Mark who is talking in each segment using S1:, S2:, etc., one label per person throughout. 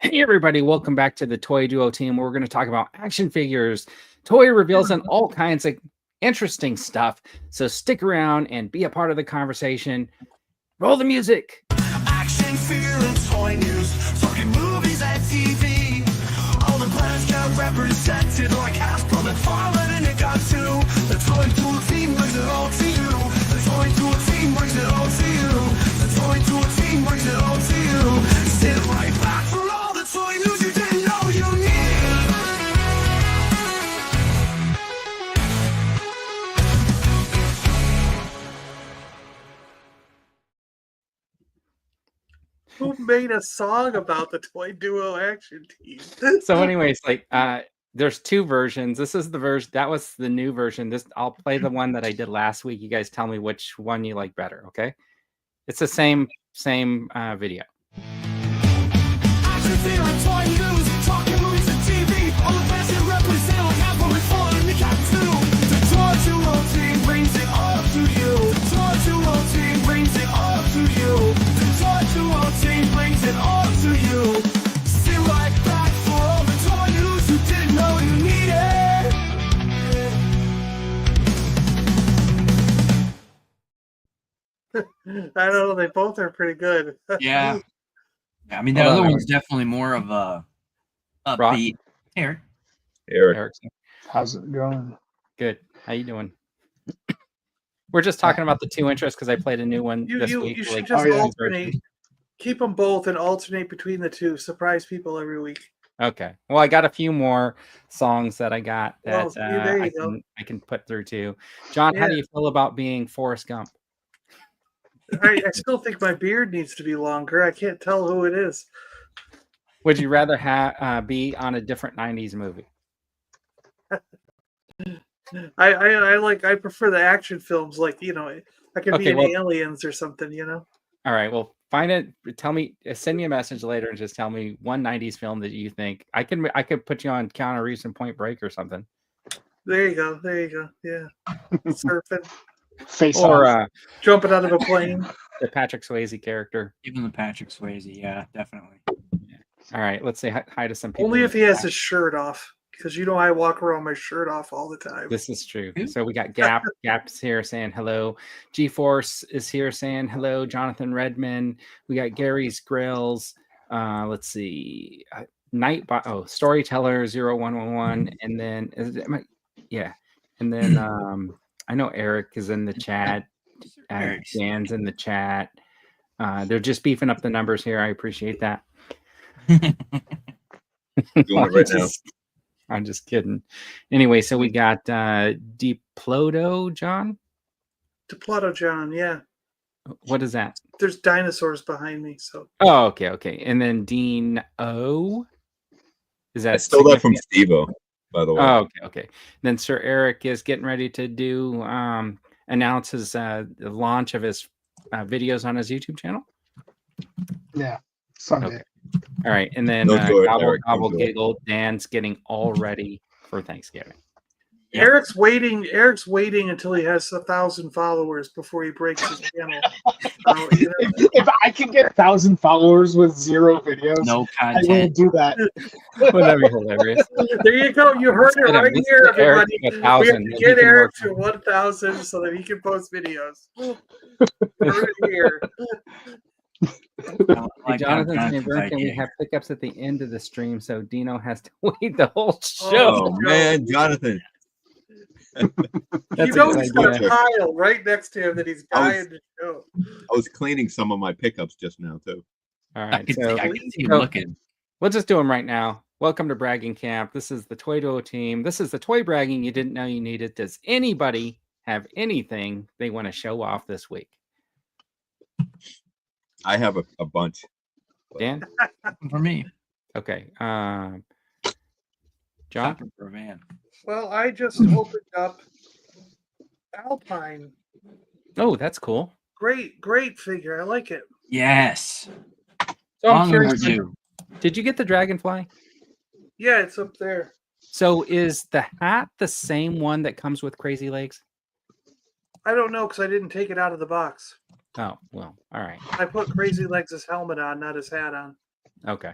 S1: Hey everybody, welcome back to the Toy Duo team. We're going to talk about action figures, toy reveals, and all kinds of interesting stuff. So stick around and be a part of the conversation. Roll the music.
S2: Action figure and toy news, talking movies and TV. All the planets get represented like Hasbro, McFarlane, and it got two. The Toy Duo team brings it all to you. The Toy Duo team brings it all to you. The Toy Duo team brings it all to you. Sit right back for all the toy news you didn't know you needed.
S3: Who made a song about the Toy Duo action team?
S1: So, anyways, there's two versions. This is the version that was the new version. I'll play the one that I did last week. You guys tell me which one you like better. Okay, it's the same video.
S2: Action figure and toy news, talking movies and TV. All the planets get represented like Hasbro, McFarlane, and it got two. The Toy Duo team brings it all to you. The Toy Duo team brings it all to you. The Toy Duo team brings it all to you. Sit right back for all the toy news you didn't know you needed.
S3: I don't know. They both are pretty good.
S4: Yeah. I mean, the
S1: Hold on,
S4: other
S1: Eric.
S4: one's definitely more of a
S1: Rock.
S4: upbeat. Eric.
S1: Eric,
S5: How's it going?
S1: good. How you doing? We're just talking about the two interests because I played a new one this week.
S3: You should
S1: like,
S3: just
S5: Oh, yeah.
S3: alternate. Keep them both and alternate between the two. Surprise people every week.
S1: Okay. Well, I got a few more songs that I got that
S3: Well, there you go.
S1: I can put through too. John, how do
S3: Yeah.
S1: you feel about being Forrest Gump?
S3: I still think my beard needs to be longer. I can't tell who it is.
S1: Would you rather be on a different 90s movie?
S3: I prefer the action films. Like, I could be
S1: Okay,
S3: in
S1: well-
S3: Aliens or something.
S1: All right. Well, find it. Tell me. Send me a message later and just tell me one 90s film that you think I could put you on Keanu Reeves and Point Break or something.
S3: There you go. Yeah, surfing,
S5: Face
S1: Or
S5: off.
S3: jumping out of a plane.
S1: the Patrick Swayze character.
S4: Even the Patrick Swayze. Yeah, definitely.
S1: All right. Let's say hi to some people.
S3: Only
S1: in
S3: if
S1: the
S3: he has
S1: chat.
S3: his shirt off, because I walk around my shirt off all the time.
S1: This is true.
S4: Who?
S1: So we got Gap's here saying hello. G-Force is here saying hello. Jonathan Redman. We got Gary's Grills. Let's see. Storyteller 0111. And then And then I know Eric is in the chat.
S4: Eric's-
S1: Dan's in the chat. They're just beefing up the numbers here. I appreciate that.
S6: Doing it right now.
S1: I'm just kidding. Anyway, so we got Diplodo, John.
S3: Diplodo John, yeah.
S1: What is that?
S3: There's dinosaurs behind me, so
S1: Oh, okay. And then Dean O. Is that
S6: I stole that from
S1: significant?
S6: Steve-O, by the way.
S1: Oh, okay. Then Sir Eric is getting ready to do announce his the launch of his videos on his YouTube channel.
S5: Yeah. Sunday.
S1: Okay. All right, and then
S6: No joy,
S1: Gobble
S6: Eric, no
S1: Gobble
S6: joy.
S1: Giggle. Dan's getting all ready for Thanksgiving.
S4: Yeah.
S3: Eric's waiting until he has 1,000 followers before he breaks his channel. So,
S5: If I can get 1,000 followers with 0 videos,
S4: No
S5: I will
S4: content.
S5: do that.
S1: Wouldn't that be hilarious?
S3: there you go. You heard it
S1: Get him.
S3: right
S1: Let's
S3: here,
S1: get Eric
S3: everybody.
S1: to
S3: We have
S1: 1,000,
S3: to
S1: then he
S3: get
S1: can
S3: Eric
S1: work
S3: to 1,000 so that he can post videos. Heard it here.
S4: Like
S1: Jonathan
S4: Jonathan's
S1: St. Can we
S4: idea.
S1: have pickups at the end of the stream so Dino has to wait the whole show?
S6: Oh, man, Jonathan.
S1: That's
S3: You
S1: a
S3: know
S1: good
S3: he's got
S1: idea.
S3: a pile right next to him that he's dying to show.
S6: I was cleaning some of my pickups just now, too.
S1: All
S4: I
S1: right,
S4: can
S1: so
S4: see, I can see him
S1: so-
S4: looking.
S1: we'll just do them right now. Welcome to Bragging Camp. This is the Toy Duo team. This is the toy bragging you didn't know you needed. Does anybody have anything they want to show off this week?
S6: I have a bunch.
S1: Dan?
S4: For me.
S1: Okay. John?
S4: Shopping for a van.
S3: Well, I just opened up Alpine.
S1: Oh, that's cool.
S3: Great figure. I like it.
S4: Yes.
S1: So I'm
S4: Long
S1: curious,
S4: overdue.
S1: did you get the dragonfly?
S3: Yeah, it's up there.
S1: So is the hat the same one that comes with crazy legs?
S3: I don't know because I didn't take it out of the box.
S1: Oh, well, all right.
S3: I put Crazy Legs' helmet on, not his hat on.
S1: Okay.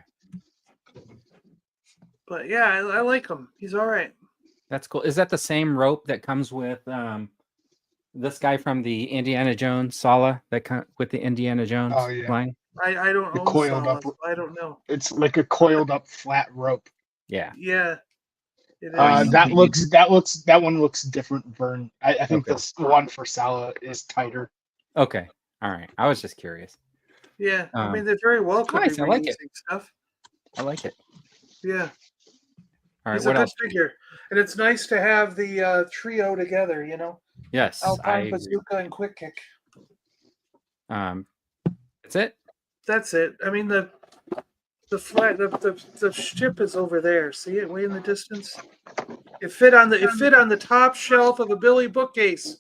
S3: But yeah, I like him. He's all right.
S1: That's cool. Is that the same rope that comes with this guy from the Indiana Jones Sala with the Indiana Jones
S5: Oh, yeah.
S1: line?
S3: I don't
S5: The
S3: own
S5: coiled
S3: Sala,
S5: up-
S3: so I don't know.
S5: It's like a coiled up flat rope.
S1: Yeah.
S3: Yeah. It is.
S5: That one looks different, Vern. I think
S1: Okay.
S5: this one for Sala is tighter.
S1: Okay. All right. I was just curious.
S3: Yeah. I mean,
S1: Um,
S3: they're very welcome
S1: nice,
S3: to
S1: I like it.
S3: reusing stuff.
S1: I like it.
S3: Yeah.
S1: All right.
S3: He's a
S1: What
S3: good
S1: else?
S3: figure. And it's nice to have the trio together, you know?
S1: Yes.
S3: Alpine, Bazooka, and Quick Kick.
S1: That's it.
S3: That's it. I mean, the ship is over there. See it way in the distance? It fit on the top shelf of a Billy bookcase.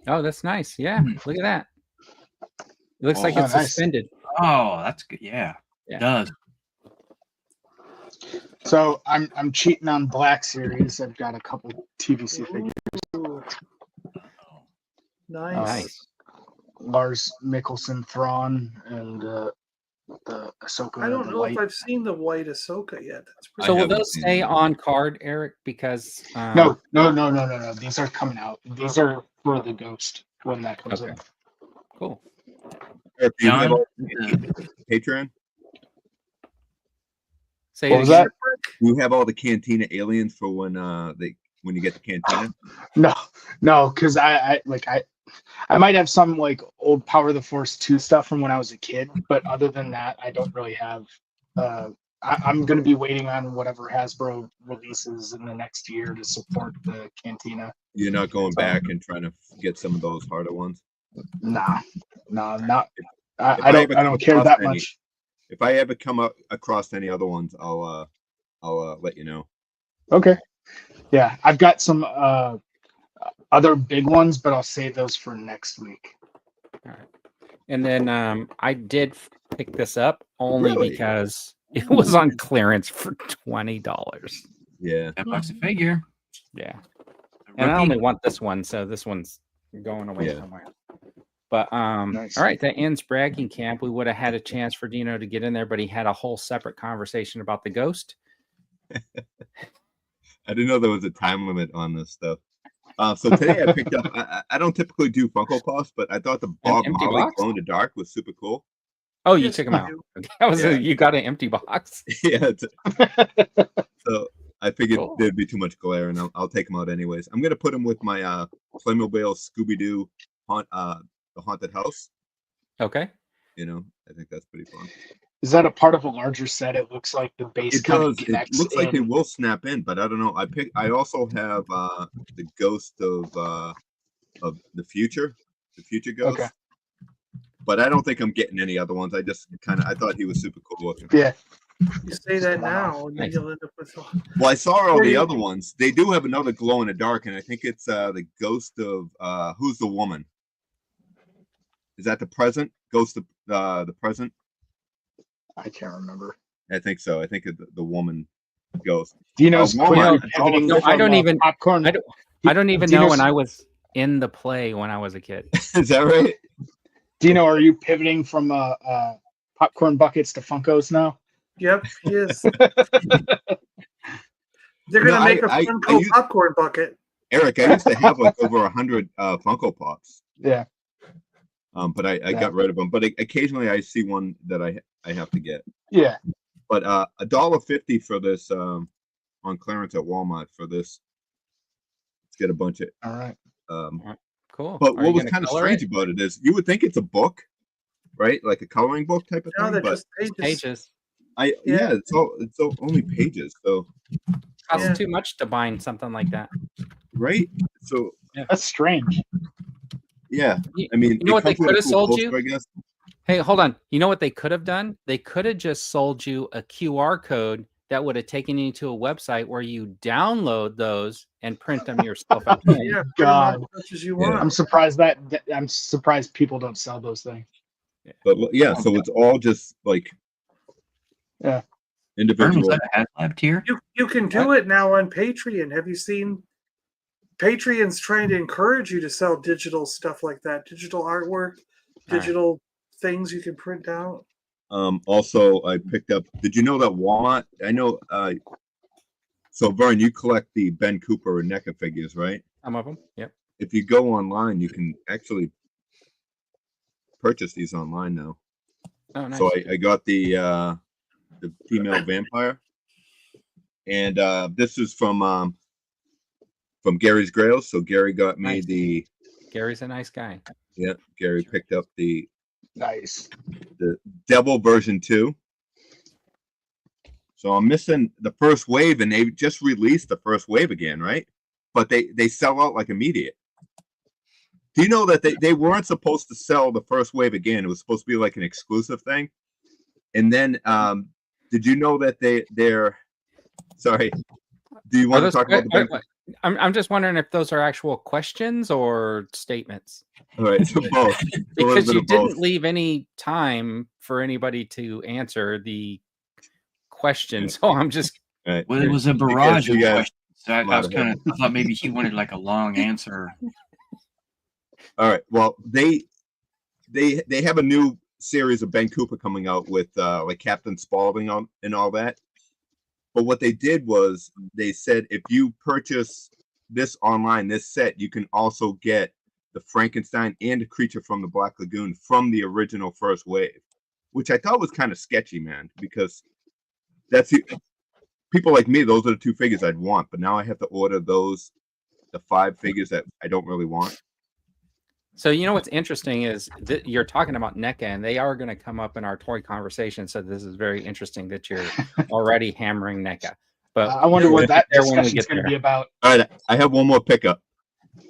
S1: Oh, that's nice. Yeah. Look at that. It looks like
S4: Oh,
S1: it's
S5: nice.
S1: suspended.
S4: Oh, that's good. Yeah,
S1: Yeah.
S4: it does.
S5: So I'm cheating on Black Series. I've got a couple TVC figures.
S3: Ooh, nice.
S1: Nice.
S5: Lars Mikkelsen Thrawn and the Ahsoka.
S3: I don't
S5: the
S3: know
S5: white.
S3: if I've seen the white Ahsoka yet. That's pretty
S1: So will
S6: haven't
S1: those
S6: seen
S1: stay
S6: it.
S1: on card, Eric? Because
S5: No. These are coming out. These are for the Ghost when that comes
S1: Okay.
S5: in.
S1: Cool.
S6: Eric, do you have
S4: John,
S6: all
S4: the-
S6: Patreon?
S1: Say
S5: What
S1: it
S5: was
S1: again.
S5: that?
S6: Do you have all the Cantina aliens for when you get the Cantina?
S5: No, because I might have some like old Power of the Force 2 stuff from when I was a kid, but other than that, I don't really have. I'm going to be waiting on whatever Hasbro releases in the next year to support the Cantina.
S6: You're not going back and trying to get some of those harder ones?
S5: Nah, not.
S6: If
S5: I
S6: I
S5: don't.
S6: ever
S5: I don't
S6: come
S5: care
S6: across
S5: that
S6: any-
S5: much.
S6: If I ever come across any other ones, I'll let you know.
S5: Okay. Yeah, I've got some other big ones, but I'll save those for next week.
S1: And then I did pick this up only
S6: Really?
S1: because it was on clearance for $20.
S6: Yeah.
S4: $10 a figure.
S1: Yeah. And I
S4: Rookie.
S1: only want this one, so this one's going away
S6: Yeah.
S1: somewhere. But
S5: Nice.
S1: all right, that ends bragging camp. We would have had a chance for Dino to get in there, but he had a whole separate conversation about the ghost.
S6: I didn't know there was a time limit on this stuff. So today I picked up. I don't typically do Funko Pops, but I thought the Bob
S1: empty
S6: Marley
S1: box?
S6: Glow in the Dark was super cool.
S1: Oh, you
S3: Yes,
S1: took him
S3: I
S1: out.
S3: do.
S1: Okay. That was
S6: Yeah.
S1: you got an empty box.
S6: Yeah. So I figured
S1: Cool.
S6: there'd be too much glare, and I'll take them out anyways. I'm gonna put them with my Playmobil Scooby Doo the haunted house.
S1: Okay.
S6: You know, I think that's pretty fun.
S5: Is that a part of a larger set? It looks like the base
S6: It
S5: kind
S6: does.
S5: of
S6: It
S5: connects
S6: looks like
S5: in.
S6: it will snap in, but I don't know. I also have the ghost of the future ghost.
S5: Okay.
S6: But I don't think I'm getting any other ones. I just I thought he was super cool looking.
S5: Yeah.
S3: You say that now, and then
S1: Nice.
S3: you'll end up with.
S6: Well, I saw all the
S3: Pretty-
S6: other ones. They do have another glow in the dark, and I think it's the ghost of who's the woman? Is that the present ghost of the present?
S5: I can't remember.
S6: I think so. I think it's the woman ghost.
S5: Dino's
S6: Walmart.
S5: clearly
S6: No,
S5: pivoting
S1: I
S5: from,
S1: don't even-
S5: popcorn.
S1: I don't even know when
S5: Dino's-
S1: I was in the play when I was a kid.
S6: Is that right?
S5: Dino, are you pivoting from popcorn buckets to Funkos now?
S3: Yep, he is. They're
S6: No,
S3: gonna make a
S6: I
S3: Funko
S6: used-
S3: popcorn bucket.
S6: Eric, I used to have like over 100 Funko Pops.
S5: Yeah.
S6: But I got rid of them. But occasionally I see one that I have to get.
S5: Yeah.
S6: But $1.50 for this on clearance at Walmart for this. Let's get a bunch of.
S5: All right.
S1: Cool.
S6: But
S1: Are
S6: what
S1: you
S6: was
S1: gonna
S6: kind of
S1: color
S6: strange
S1: it?
S6: about it is you would think it's a book, right? Like a coloring book type of
S3: No,
S6: thing.
S3: they're
S6: But
S3: just pages.
S1: Pages.
S6: yeah,
S3: yeah.
S6: it's all only pages. So
S1: Costs
S3: Yeah.
S1: too much to bind something like that.
S6: right. So
S5: That's strange.
S6: yeah,
S1: You-
S6: I mean,
S1: you know what they
S6: it comes with a
S1: could have sold
S6: poster,
S1: you?
S6: I guess.
S1: Hey, hold on. You know what they could have done? They could have just sold you a QR code that would have taken you to a website where you download those and print them yourself at home.
S3: Yeah, print 'em
S5: God.
S3: out as much as you
S6: Yeah.
S3: want.
S5: I'm surprised people don't sell those things.
S6: But yeah, so it's all just like
S5: Yeah.
S4: Vern, was
S6: individual.
S4: that a HasLab tier?
S3: You can do it now on Patreon. Have you seen? Patreon's trying to encourage you to sell digital stuff like that, digital artwork, digital things you can print out.
S6: Also, I picked up. Did you know that Walmart? I know So Vern, you collect the Ben Cooper and NECA figures, right?
S1: Some of them. Yep.
S6: If you go online, you can actually purchase these online now.
S1: Oh, nice.
S6: So I got the female vampire, and this is from Gary's Grails. So Gary got me
S1: Nice.
S6: the
S1: Gary's a nice guy.
S6: Gary picked up the
S5: Nice.
S6: Devil version 2. So I'm missing the first wave, and they just released the first wave again, right? But they sell out like immediate. Do you know that they weren't supposed to sell the first wave again? It was supposed to be like an exclusive thing. And then did you know that they're sorry. Do you want to talk about the Ben?
S1: I'm just wondering if those are actual questions or statements.
S6: All right, so both.
S1: Because you didn't leave any time for anybody to answer the question. So I'm just
S6: Right.
S4: Well, it was a barrage of
S6: you got
S4: questions. So I was kind of, I thought maybe he wanted like a long answer.
S6: All right. Well, they have a new series of Ben Cooper coming out with like Captain Spaulding on and all that. But what they did was they said if you purchase this online, this set, you can also get the Frankenstein and the Creature from the Black Lagoon from the original first wave, which I thought was kind of sketchy, man, because that's people like me, those are the 2 figures I'd want, but now I have to order the 5 figures that I don't really want.
S1: So you know what's interesting is that you're talking about NECA, and they are going to come up in our toy conversation. So this is very interesting that you're already hammering NECA. But
S5: I wonder what that
S1: there when we
S5: discussion's
S1: get
S5: going to
S1: there.
S5: be about.
S6: All right, I have one more pickup.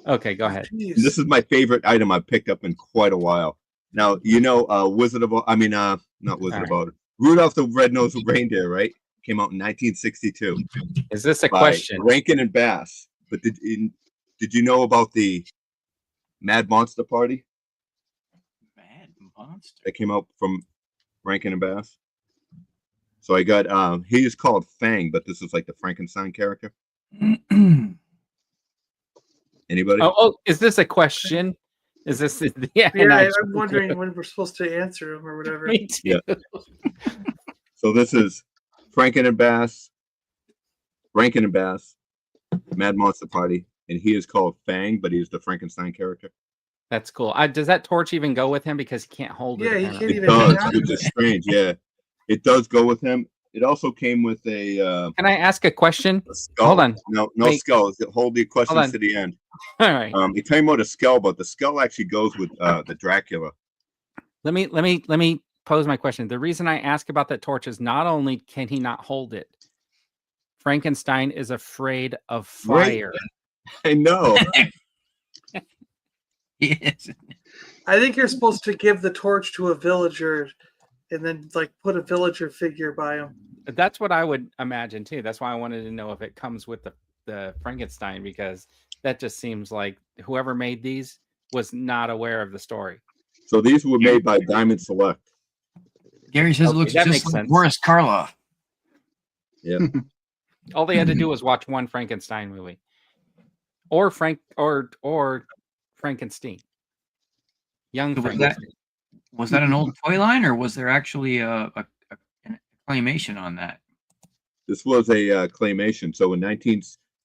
S1: Okay, go ahead.
S3: Jeez.
S6: This is my favorite item I've picked up in quite a while. Now, you know, not Wizard of Oz, Rudolph the Red-Nosed Reindeer, right? Came out in 1962.
S1: Is this a
S6: by
S1: question?
S6: Rankin and Bass. But did you know about the Mad Monster Party
S4: Mad Monster.
S6: that came out from Rankin and Bass? So I got he is called Fang, but this is like the Frankenstein character. Anybody?
S1: Oh, is this a question? Is this
S3: Yeah,
S1: an
S3: I'm
S1: actual-
S3: wondering when we're supposed to answer them or whatever.
S1: Me too.
S6: Yeah. So this is Rankin and Bass, Mad Monster Party, and he is called Fang, but he's the Frankenstein character.
S1: That's cool. Does that torch even go with him because he can't hold it?
S3: Yeah, he
S1: apparently?
S3: can't
S6: It
S3: even hang
S6: does,
S3: on
S6: which
S3: to
S6: is
S3: it.
S6: strange. Yeah, it does go with him. It also came with a
S1: Can I ask a question?
S6: skull.
S1: Hold on.
S6: No
S1: Wait.
S6: skulls. Hold the
S1: on.
S6: questions to the end.
S1: All right.
S6: It came with a skull, but the skull actually goes with the Dracula.
S1: Let me pose my question. The reason I ask about that torch is not only can he not hold it, Frankenstein is afraid of
S6: Right.
S1: fire.
S6: I know.
S4: Yes.
S3: I think you're supposed to give the torch to a villager and then like put a villager figure by him.
S1: That's what I would imagine too. That's why I wanted to know if it comes with the Frankenstein, because that just seems like whoever made these was not aware of the story.
S6: So these were made by Diamond Select.
S4: Gary says
S1: Okay,
S4: it looks
S1: that
S4: just
S1: makes
S4: like
S1: sense.
S4: Boris Karloff.
S6: Yeah.
S1: All they had to do was watch one Frankenstein movie, or Frankenstein. Young
S4: So was
S1: Frankenstein.
S4: Was that an old toy line, or was there actually a claymation on that?
S6: This was a claymation. So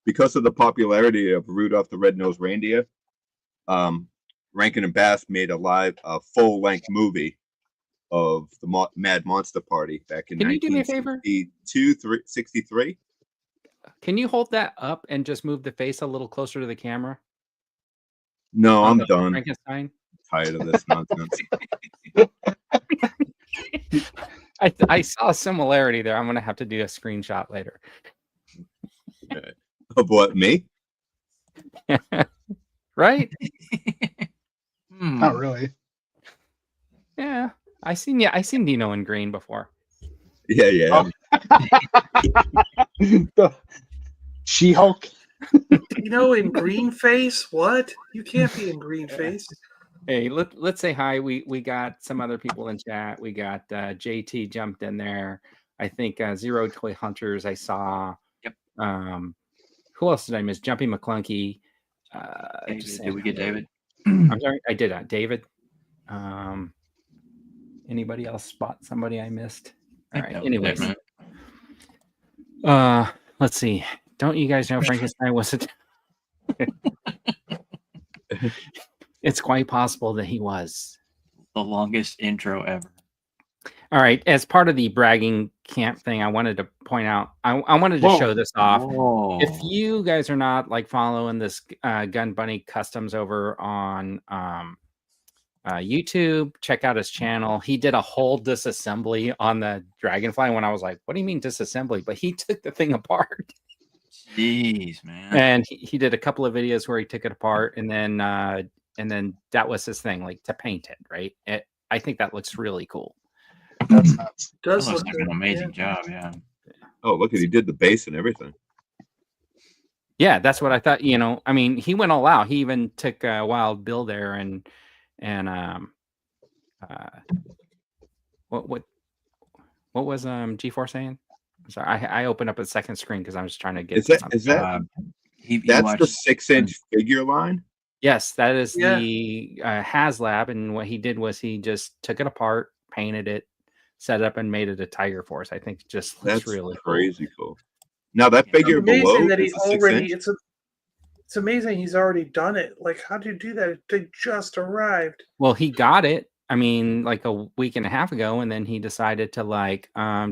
S6: because of the popularity of Rudolph the Red-Nosed Reindeer, Rankin and Bass made a full-length movie of the Mad Monster Party back in
S1: Can you do me a favor?
S6: 63.
S1: Can you hold that up and just move the face a little closer to the camera?
S6: No,
S1: on
S6: I'm
S1: the
S6: done.
S1: Frankenstein.
S6: Tired of this nonsense.
S1: I saw a similarity there. I'm gonna have to do a screenshot later.
S6: Of what, me?
S1: Right?
S5: Not really.
S1: Yeah. I seen Dino in green before.
S6: Yeah, yeah.
S5: The She-Hulk.
S3: You know, in green face? What? You can't be in green face.
S1: Hey, let's say hi. We got some other people in chat. We got JT jumped in there. I think Zero Toy Hunters I saw.
S4: Yep.
S1: Who else did I miss? Jumpy McClunky.
S4: Did we get David?
S1: I'm sorry, I did. David. Anybody else spot somebody I missed? All right. Anyways, let's see. Don't you guys know Frankenstein was a It's quite possible that he was.
S4: The longest intro ever.
S1: All right. As part of the bragging camp thing, I wanted to point out, I wanted to
S5: Whoa.
S1: show this off.
S4: Whoa.
S1: If you guys are not like following this Gun Bunny Customs over on YouTube, check out his channel. He did a whole disassembly on the Dragonfly when I was like, what do you mean disassembly? But he took the thing apart.
S4: Jeez, man.
S1: And he did a couple of videos where he took it apart, and then that was his thing, like to paint it, right? I think that looks really cool.
S5: That's nuts.
S4: That
S3: Does
S4: looks
S3: look
S4: like an
S3: good,
S4: amazing
S3: yeah.
S4: job, yeah.
S6: Oh, look at he did the base and everything.
S1: Yeah, that's what I thought. You know, I mean, he went all out. He even took Wild Bill there and what was G4 saying? I'm sorry, I opened up a second screen because I was trying to get.
S6: Is that
S4: He
S6: that's
S4: watched-
S6: the 6-inch figure line?
S1: Yes, that is
S3: Yeah.
S1: the HasLab, and what he did was he just took it apart, painted it, set it up, and made it a Tiger Force. I think it just looks
S6: That's
S1: really cool.
S6: crazy cool. Now that
S3: It's
S6: figure below
S3: amazing that he
S6: is a 6
S3: already.
S6: inch.
S3: It's amazing he's already done it. Like, how do you do that? They just arrived.
S1: Well, he got it. I mean, like a week and a half ago, and then he decided to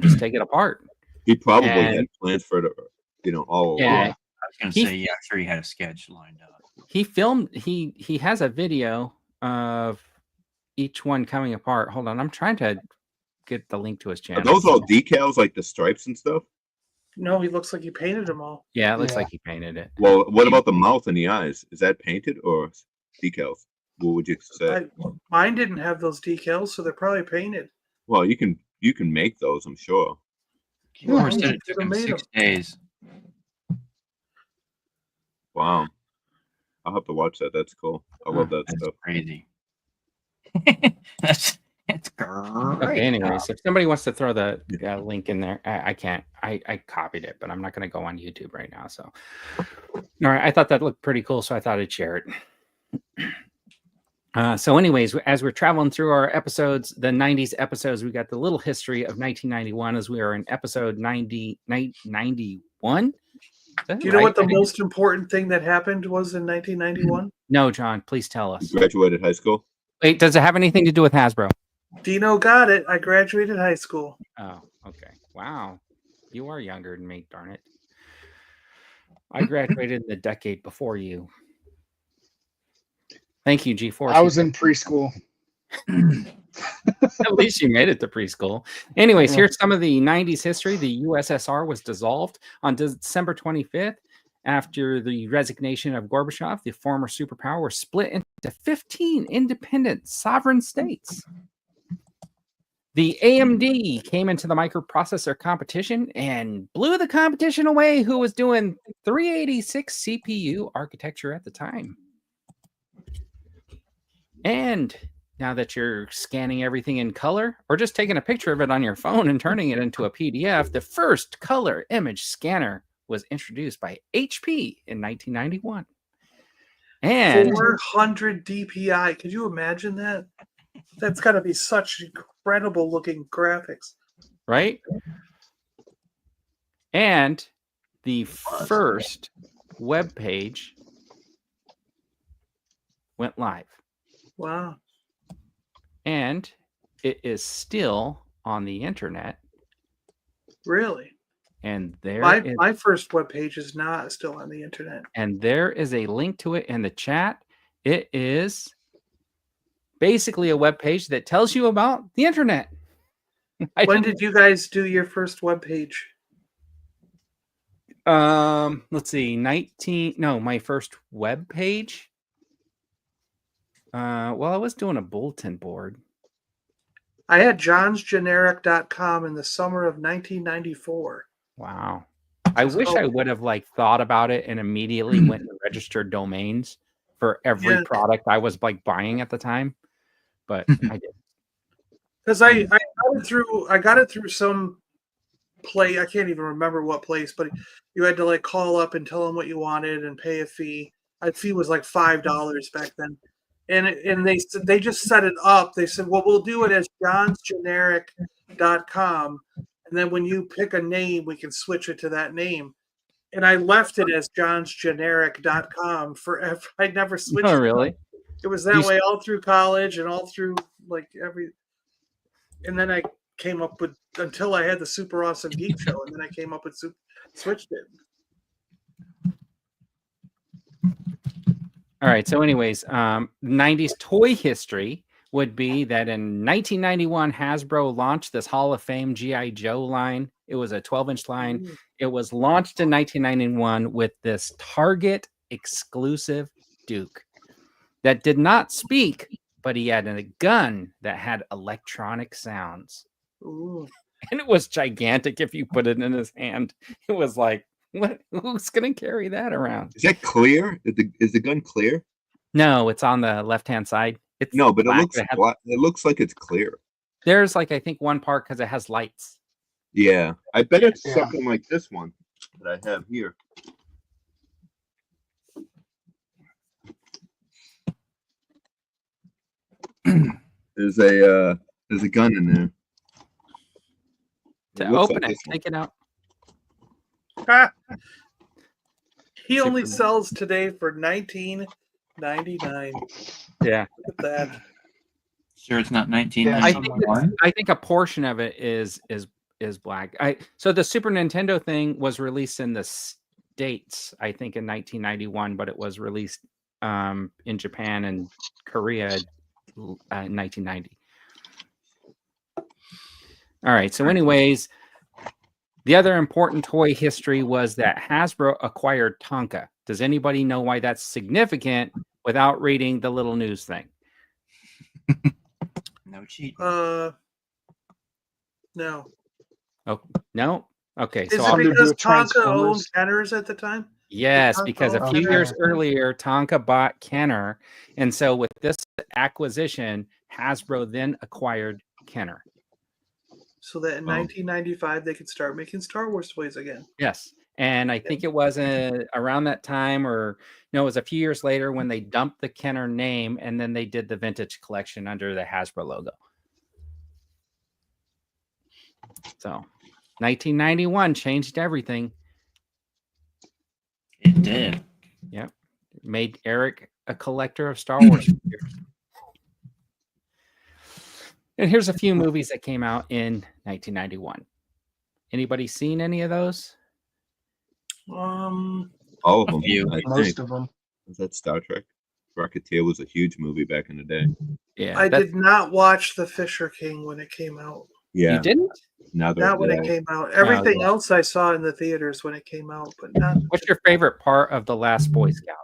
S1: just take it apart.
S6: He probably
S1: And-
S6: had plans for it, all
S1: Yeah.
S6: along.
S4: I was gonna
S1: He-
S4: say, yeah, I'm sure he had a sketch lined up.
S1: He filmed. He has a video of each one coming apart. Hold on, I'm trying to get the link to his
S6: Are
S1: channel.
S6: those all decals, like the stripes and stuff?
S3: No, he looks like he painted them all.
S1: Yeah, it looks
S5: Yeah.
S1: like he painted it.
S6: Well, what about the mouth and the eyes? Is that painted or decals? What would you say?
S3: Mine didn't have those decals, so they're probably painted.
S6: Well, you can make those, I'm sure.
S4: Of course,
S3: Yeah,
S4: it took
S3: could've
S4: him
S3: made
S4: 6 days.
S6: Wow. I'll have to watch that. That's cool. I love that
S4: That's
S6: stuff.
S4: crazy. It's great.
S1: Okay. Anyways, if somebody wants to throw the link in there, I can't. I copied it, but I'm not going to go on YouTube right now. So, all right. I thought that looked pretty cool, so I thought I'd share it. So, anyways, as we're traveling through our episodes, the 90s episodes, we got the little history of 1991 as we are in episode 91.
S3: Do you know what the most important thing that happened was in 1991?
S1: No, John, please tell us.
S6: You graduated high school?
S1: Wait, does it have anything to do with Hasbro?
S3: Dino got it. I graduated high school.
S1: Oh, okay. Wow. You are younger than me, darn it. I graduated in the decade before you. Thank you, G4.
S5: I was in preschool.
S1: At least you made it to preschool. Anyways, here's some of the 90s history. The USSR was dissolved on December 25th. After the resignation of Gorbachev, the former superpower was split into 15 independent sovereign states. The AMD came into the microprocessor competition and blew the competition away, who was doing 386 CPU architecture at the time. And now that you're scanning everything in color or just taking a picture of it on your phone and turning it into a PDF, the first color image scanner was introduced by HP in 1991. And
S3: 400 DPI. Could you imagine that? That's got to be such incredible looking graphics.
S1: right? And the first web page went live.
S3: Wow.
S1: And it is still on the internet.
S3: Really?
S1: And there
S3: My first web page is not still on the internet.
S1: and there is a link to it in the chat. It is basically a web page that tells you about the internet.
S3: When did you guys do your first web page?
S1: Let's see, my first web page. Well, I was doing a bulletin board.
S3: I had johnsgeneric.com in the summer of 1994.
S1: Wow. I wish I would have thought about it and immediately went and registered domains for every
S3: Yeah.
S1: product I was buying at the time, but I didn't.
S3: Because I got it through some play. I can't even remember what place, but you had to call up and tell them what you wanted and pay a fee. A fee was like $5 back then, and they just set it up. They said, well, we'll do it as johnsgeneric.com, and then when you pick a name, we can switch it to that name. and I left it as johnsgeneric.com forever. I never switched.
S1: Oh, really?
S3: It was
S1: You
S3: that
S1: s-
S3: way all through college and all through like every. And then I came up with until I had the Super Awesome Geek Show, and then I came up with switched it.
S1: All right. So, anyways, 90s toy history would be that in 1991, Hasbro launched this Hall of Fame G.I. Joe line. It was a 12-inch line. It was launched in 1991 with this Target exclusive Duke that did not speak, but he had a gun that had electronic sounds.
S3: Ooh.
S1: And it was gigantic if you put it in his hand. It was like, what? Who's going to carry that around?
S6: Is that clear? Is the gun clear?
S1: No, it's on the left-hand side. It's
S6: No, but
S1: black.
S6: it looks like it's clear.
S1: There's like, I think, one part because it has lights.
S6: Yeah, I bet it's
S5: Yeah.
S6: something like this one that I have here. There's a gun in there.
S1: To
S6: It looks
S1: open
S6: like
S1: it,
S6: this one.
S1: take it out.
S3: Ah. He only
S1: Super-
S3: sells today for $19.99.
S1: Yeah.
S3: Look at that.
S4: Sure, it's not
S1: I think
S4: 1991.
S1: I think a portion of it is black. So the Super Nintendo thing was released in the States, I think, in 1991, but it was released in Japan and Korea in 1990. All right. So, anyways, the other important toy history was that Hasbro acquired Tonka. Does anybody know why that's significant without reading the little news thing?
S4: No cheat.
S3: No.
S1: Oh, no. Okay.
S3: Is
S1: So
S3: it
S1: I'll,
S5: Something to do
S3: because
S5: with
S3: Tonka owned
S5: Transformers?
S3: Kenners at the time?
S1: yes,
S3: Tonka
S1: because a
S3: owned
S1: few years
S3: Kenner?
S1: earlier, Tonka bought Kenner. And so with this acquisition, Hasbro then acquired Kenner.
S3: So that in
S6: Oh.
S3: 1995 they could start making Star Wars toys again.
S1: Yes. And I think it was around that time, or no, it was a few years later when they dumped the Kenner name and then they did the vintage collection under the Hasbro logo. So 1991 changed everything.
S4: It did.
S1: Made Eric a collector of Star Wars figures. And here's a few movies that came out in 1991. Anybody seen any of those?
S6: All of
S4: A
S6: them.
S4: few.
S6: I think.
S5: Most of them.
S6: Was that Star Trek? Rocketeer was a huge movie back in the day.
S1: Yeah.
S3: I did not watch The Fisher King when it came out.
S6: Yeah.
S1: You didn't?
S6: Now that
S3: Not when
S6: yeah.
S3: it came out. Everything
S1: yeah.
S3: else I saw in the theaters when it came out, but not
S1: What's your favorite part of The Last Boy Scout?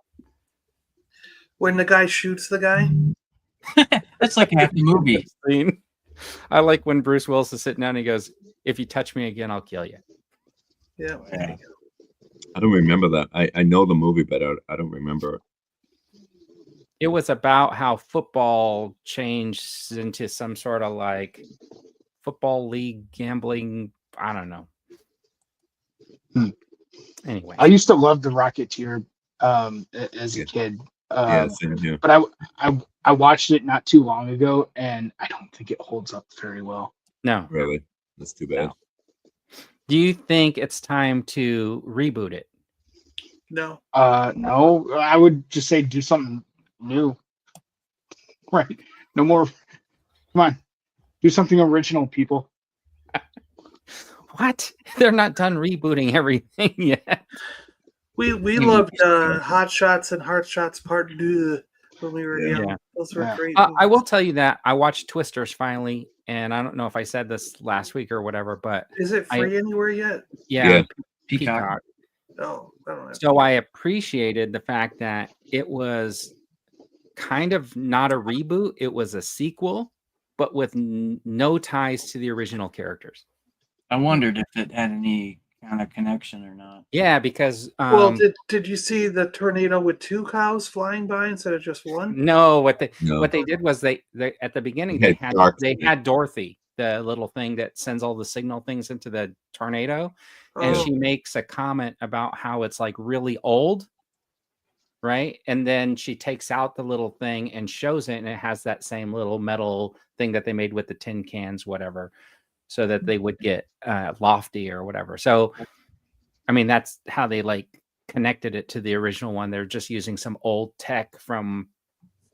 S3: when the guy shoots the guy.
S4: That's like half the movie.
S1: Scene. I like when Bruce Willis is sitting down and he goes, "If you touch me again, I'll kill you."
S3: Yeah.
S4: Yeah.
S6: I don't remember that. I know the movie, but I don't remember it.
S1: It was about how football changed into some sort of like football league gambling. I don't know.
S5: Hmm.
S1: Anyway,
S5: I used to love the Rocketeer as a
S6: Yeah.
S5: kid.
S6: Yeah, same here.
S5: But I watched it not too long ago, and I don't think it holds up very well.
S1: no.
S6: Really, that's too bad.
S1: No. Do you think it's time to reboot it?
S3: No.
S5: No, I would just say do something new. Right. No more. Come on. Do something original, people.
S1: What? They're not done rebooting everything yet.
S3: We loved Hot Shots and Heart Shots Part 2 when we were young.
S1: Yeah.
S3: Those were
S5: Yeah.
S3: great.
S1: I will tell you that I watched Twisters finally, and I don't know if I said this last week or whatever, but
S3: Is it free anywhere yet?
S1: yeah,
S6: Yeah.
S1: Peacock.
S3: No, I don't know.
S1: So I appreciated the fact that it was kind of not a reboot; it was a sequel, but with no ties to the original characters.
S4: I wondered if it had any kind of connection or not.
S1: Yeah, because
S3: Well, did you see the tornado with 2 cows flying by instead of just one?
S1: no, what they
S6: No.
S1: did was they at the beginning
S6: They had Dorothy.
S1: they had Dorothy, the little thing that sends all the signal things into the tornado, and
S3: Oh,
S1: she makes a comment about how it's like really old, right? And then she takes out the little thing and shows it, and it has that same little metal thing that they made with the tin cans, whatever, so that they would get lofty or whatever. So I mean, that's how they like connected it to the original one. They're just using some old tech from,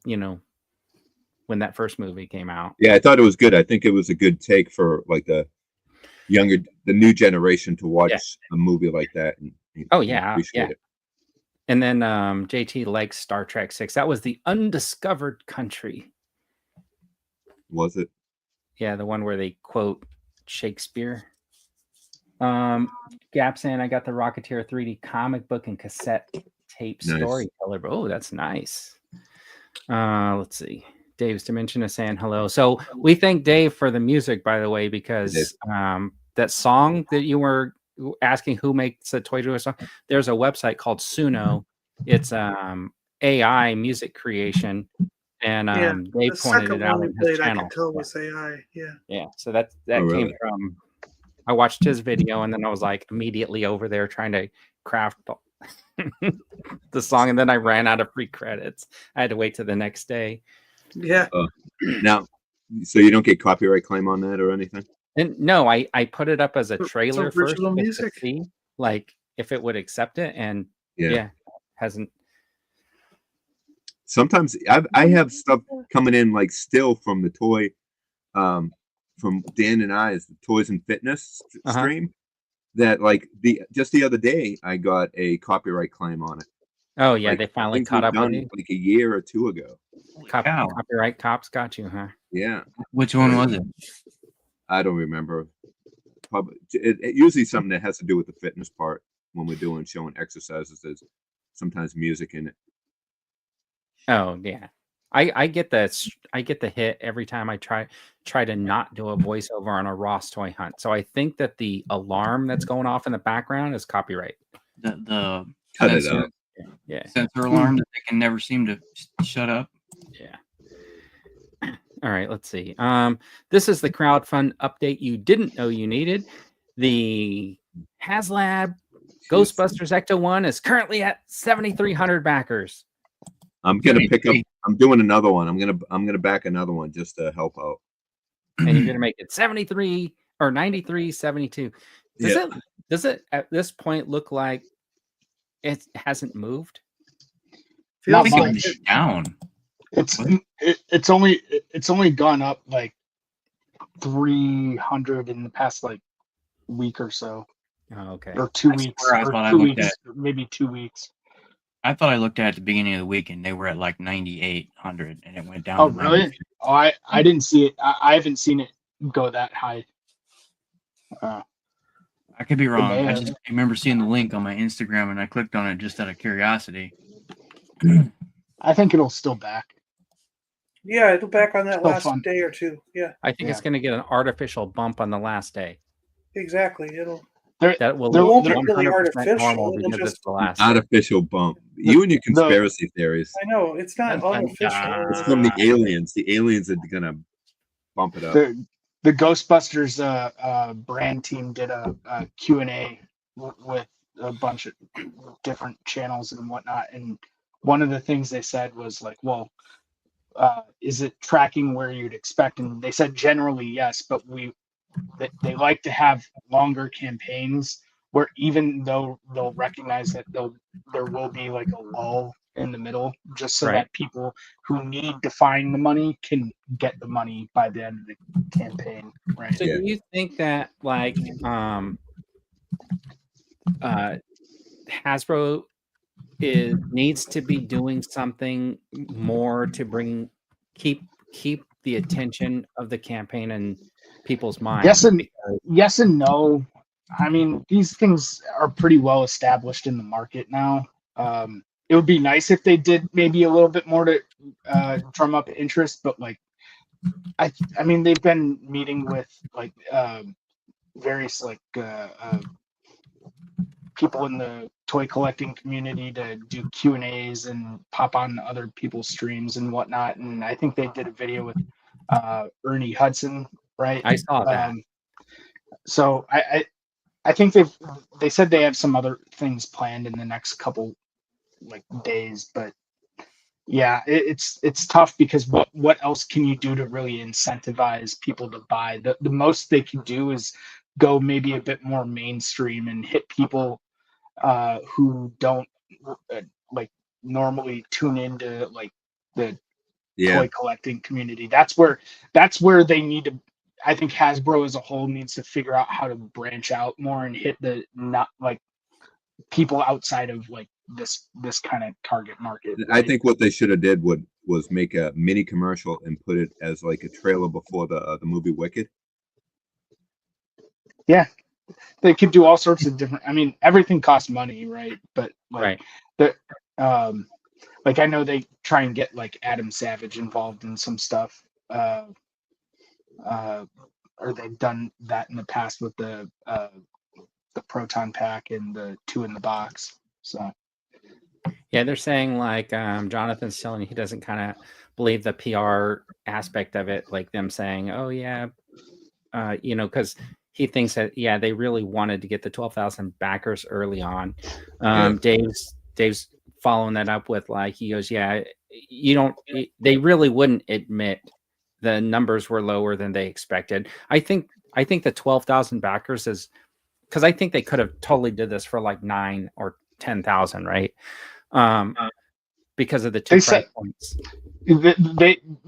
S1: you know, when that first movie came out.
S6: Yeah, I thought it was good. I think it was a good take for like the new generation to watch a movie like that and
S1: Oh yeah,
S6: appreciate
S1: yeah.
S6: it.
S1: And then JT likes Star Trek 6. That was the Undiscovered Country.
S6: Was it?
S1: Yeah, the one where they quote Shakespeare. Gapsan, I got the Rocketeer 3D comic book and cassette tape
S6: Nice.
S1: storyteller. Oh, that's nice. Let's see. Dave's Dimension is saying hello. So we thank Dave for the music, by the way, because that song that you were asking who makes a Toy Toy song, there's a website called Suno. It's AI music creation, and Dave
S3: The
S1: pointed
S3: second
S1: it out
S3: one
S1: on
S3: we
S1: his
S3: played, I
S1: channel.
S3: could tell was AI. Yeah.
S1: Yeah, so that
S6: Oh,
S1: came
S6: really?
S1: from. I watched his video, and then I was like immediately over there trying to craft the song, and then I ran out of free credits. I had to wait till the next day.
S3: Yeah.
S6: Now, so you don't get copyright claim on that or anything?
S1: And no, I put it up as a
S3: It's
S1: trailer first
S3: original
S1: just
S3: music.
S1: to see, like, if it would accept it, and
S6: Yeah.
S1: hasn't.
S6: Sometimes I have stuff coming in like still from the toy, from Dan and I's the Toys and Fitness stream. That like just the other day I got a copyright claim on it.
S1: Oh yeah,
S6: Like,
S1: they
S6: I
S1: finally
S6: think
S1: caught
S6: we've
S1: up with
S6: done
S1: you.
S6: like a year or two ago.
S4: Cow.
S1: Copyright cops got you, huh?
S6: Yeah,
S4: Which one was it?
S6: I don't remember. Probably it usually something that has to do with the fitness part when we're showing exercises. There's sometimes music in it.
S1: Oh yeah, I get the hit every time I try to not do a voiceover on a Ross toy hunt. So I think that the alarm that's going off in the background is copyright.
S4: The
S6: Cut it
S4: sensor,
S6: out.
S1: Yeah.
S4: sensor alarm that they can never seem to shut up.
S1: Yeah. All right, let's see. This is the crowdfund update you didn't know you needed. The HasLab Ghostbusters Ecto-1 is currently at 7,300 backers.
S6: I'm gonna pick up. I'm doing another one. I'm gonna back another one just to help out.
S1: And you're gonna make it 73 or 93, 72. Does it at this point look like it hasn't moved?
S3: Feels
S4: I think
S3: like
S4: it was down.
S5: It's only gone up like 300 in the past like week or so,
S1: Oh, okay.
S5: or 2
S4: I
S5: weeks,
S4: swear I
S5: or
S4: thought I
S5: 2
S4: looked
S5: weeks, maybe 2 weeks.
S4: I thought I looked at it at the beginning of the week and they were at like 9,800 and it went down.
S5: Oh,
S4: to
S5: really?
S4: 90.
S5: Oh, I didn't see it. I haven't seen it go that high.
S4: I could be wrong. I
S5: man.
S4: just remember seeing the link on my Instagram and I clicked on it just out of curiosity.
S5: I think it'll still back.
S3: Yeah, it'll back on that
S5: Still
S3: last
S5: fun.
S3: day or two. Yeah,
S1: I think it's going to get an artificial bump on the last day.
S3: exactly. It'll
S1: That will
S5: There
S1: be
S5: won't
S3: be really
S1: 100%
S3: artificial,
S1: normal
S3: it'll
S1: because
S3: just-
S1: it's the last day.
S6: Artificial bump. You and your conspiracy theories.
S3: I know it's not artificial.
S6: It's from the aliens. The aliens are gonna bump it up.
S5: The Ghostbusters brand team did a Q&A with a bunch of different channels and whatnot, and one of the things they said was like, well, is it tracking where you'd expect? And they said generally yes, but they like to have longer campaigns where even though they'll recognize that there will be like a lull in the middle, just so
S1: Right.
S5: that people who need to find the money can get the money by the end of the campaign, right?
S1: So
S6: Yeah.
S1: do you think that like Hasbro needs to be doing something more to keep the attention of the campaign in people's minds?
S5: Yes and no. I mean, these things are pretty well established in the market now. It would be nice if they did maybe a little bit more to drum up interest, but like, I mean, they've been meeting with like various like people in the toy collecting community to do Q&As and pop on other people's streams and whatnot. And I think they did a video with Ernie Hudson, right?
S1: I saw that.
S5: So I think they said they have some other things planned in the next couple like days, but yeah, it's tough because what else can you do to really incentivize people to buy? The most they can do is go maybe a bit more mainstream and hit people who don't like normally tune into like the
S6: Yeah,
S5: toy collecting community. That's where they need to. I think Hasbro as a whole needs to figure out how to branch out more and hit the not like people outside of like this kind of target market.
S6: I
S5: Right?
S6: think what they should have did was make a mini commercial and put it as like a trailer before the movie Wicked.
S5: They could do all sorts of different. I mean, everything costs money, right? But like
S1: Right.
S5: the like I know they try and get like Adam Savage involved in some stuff. Or they've done that in the past with the proton pack and the 2 in the box. So
S1: Yeah, they're saying like Jonathan's telling you he doesn't kind of believe the PR aspect of it, like them saying, "Oh yeah, because he thinks that they really wanted to get the 12,000 backers early on." Dave's following that up with like he goes, "Yeah, they really wouldn't admit the numbers were lower than they expected." I think the 12,000 backers is because I think they could have totally did this for like 9 or 10,000, right? Because of the 2
S5: They
S1: price
S5: said-
S1: points.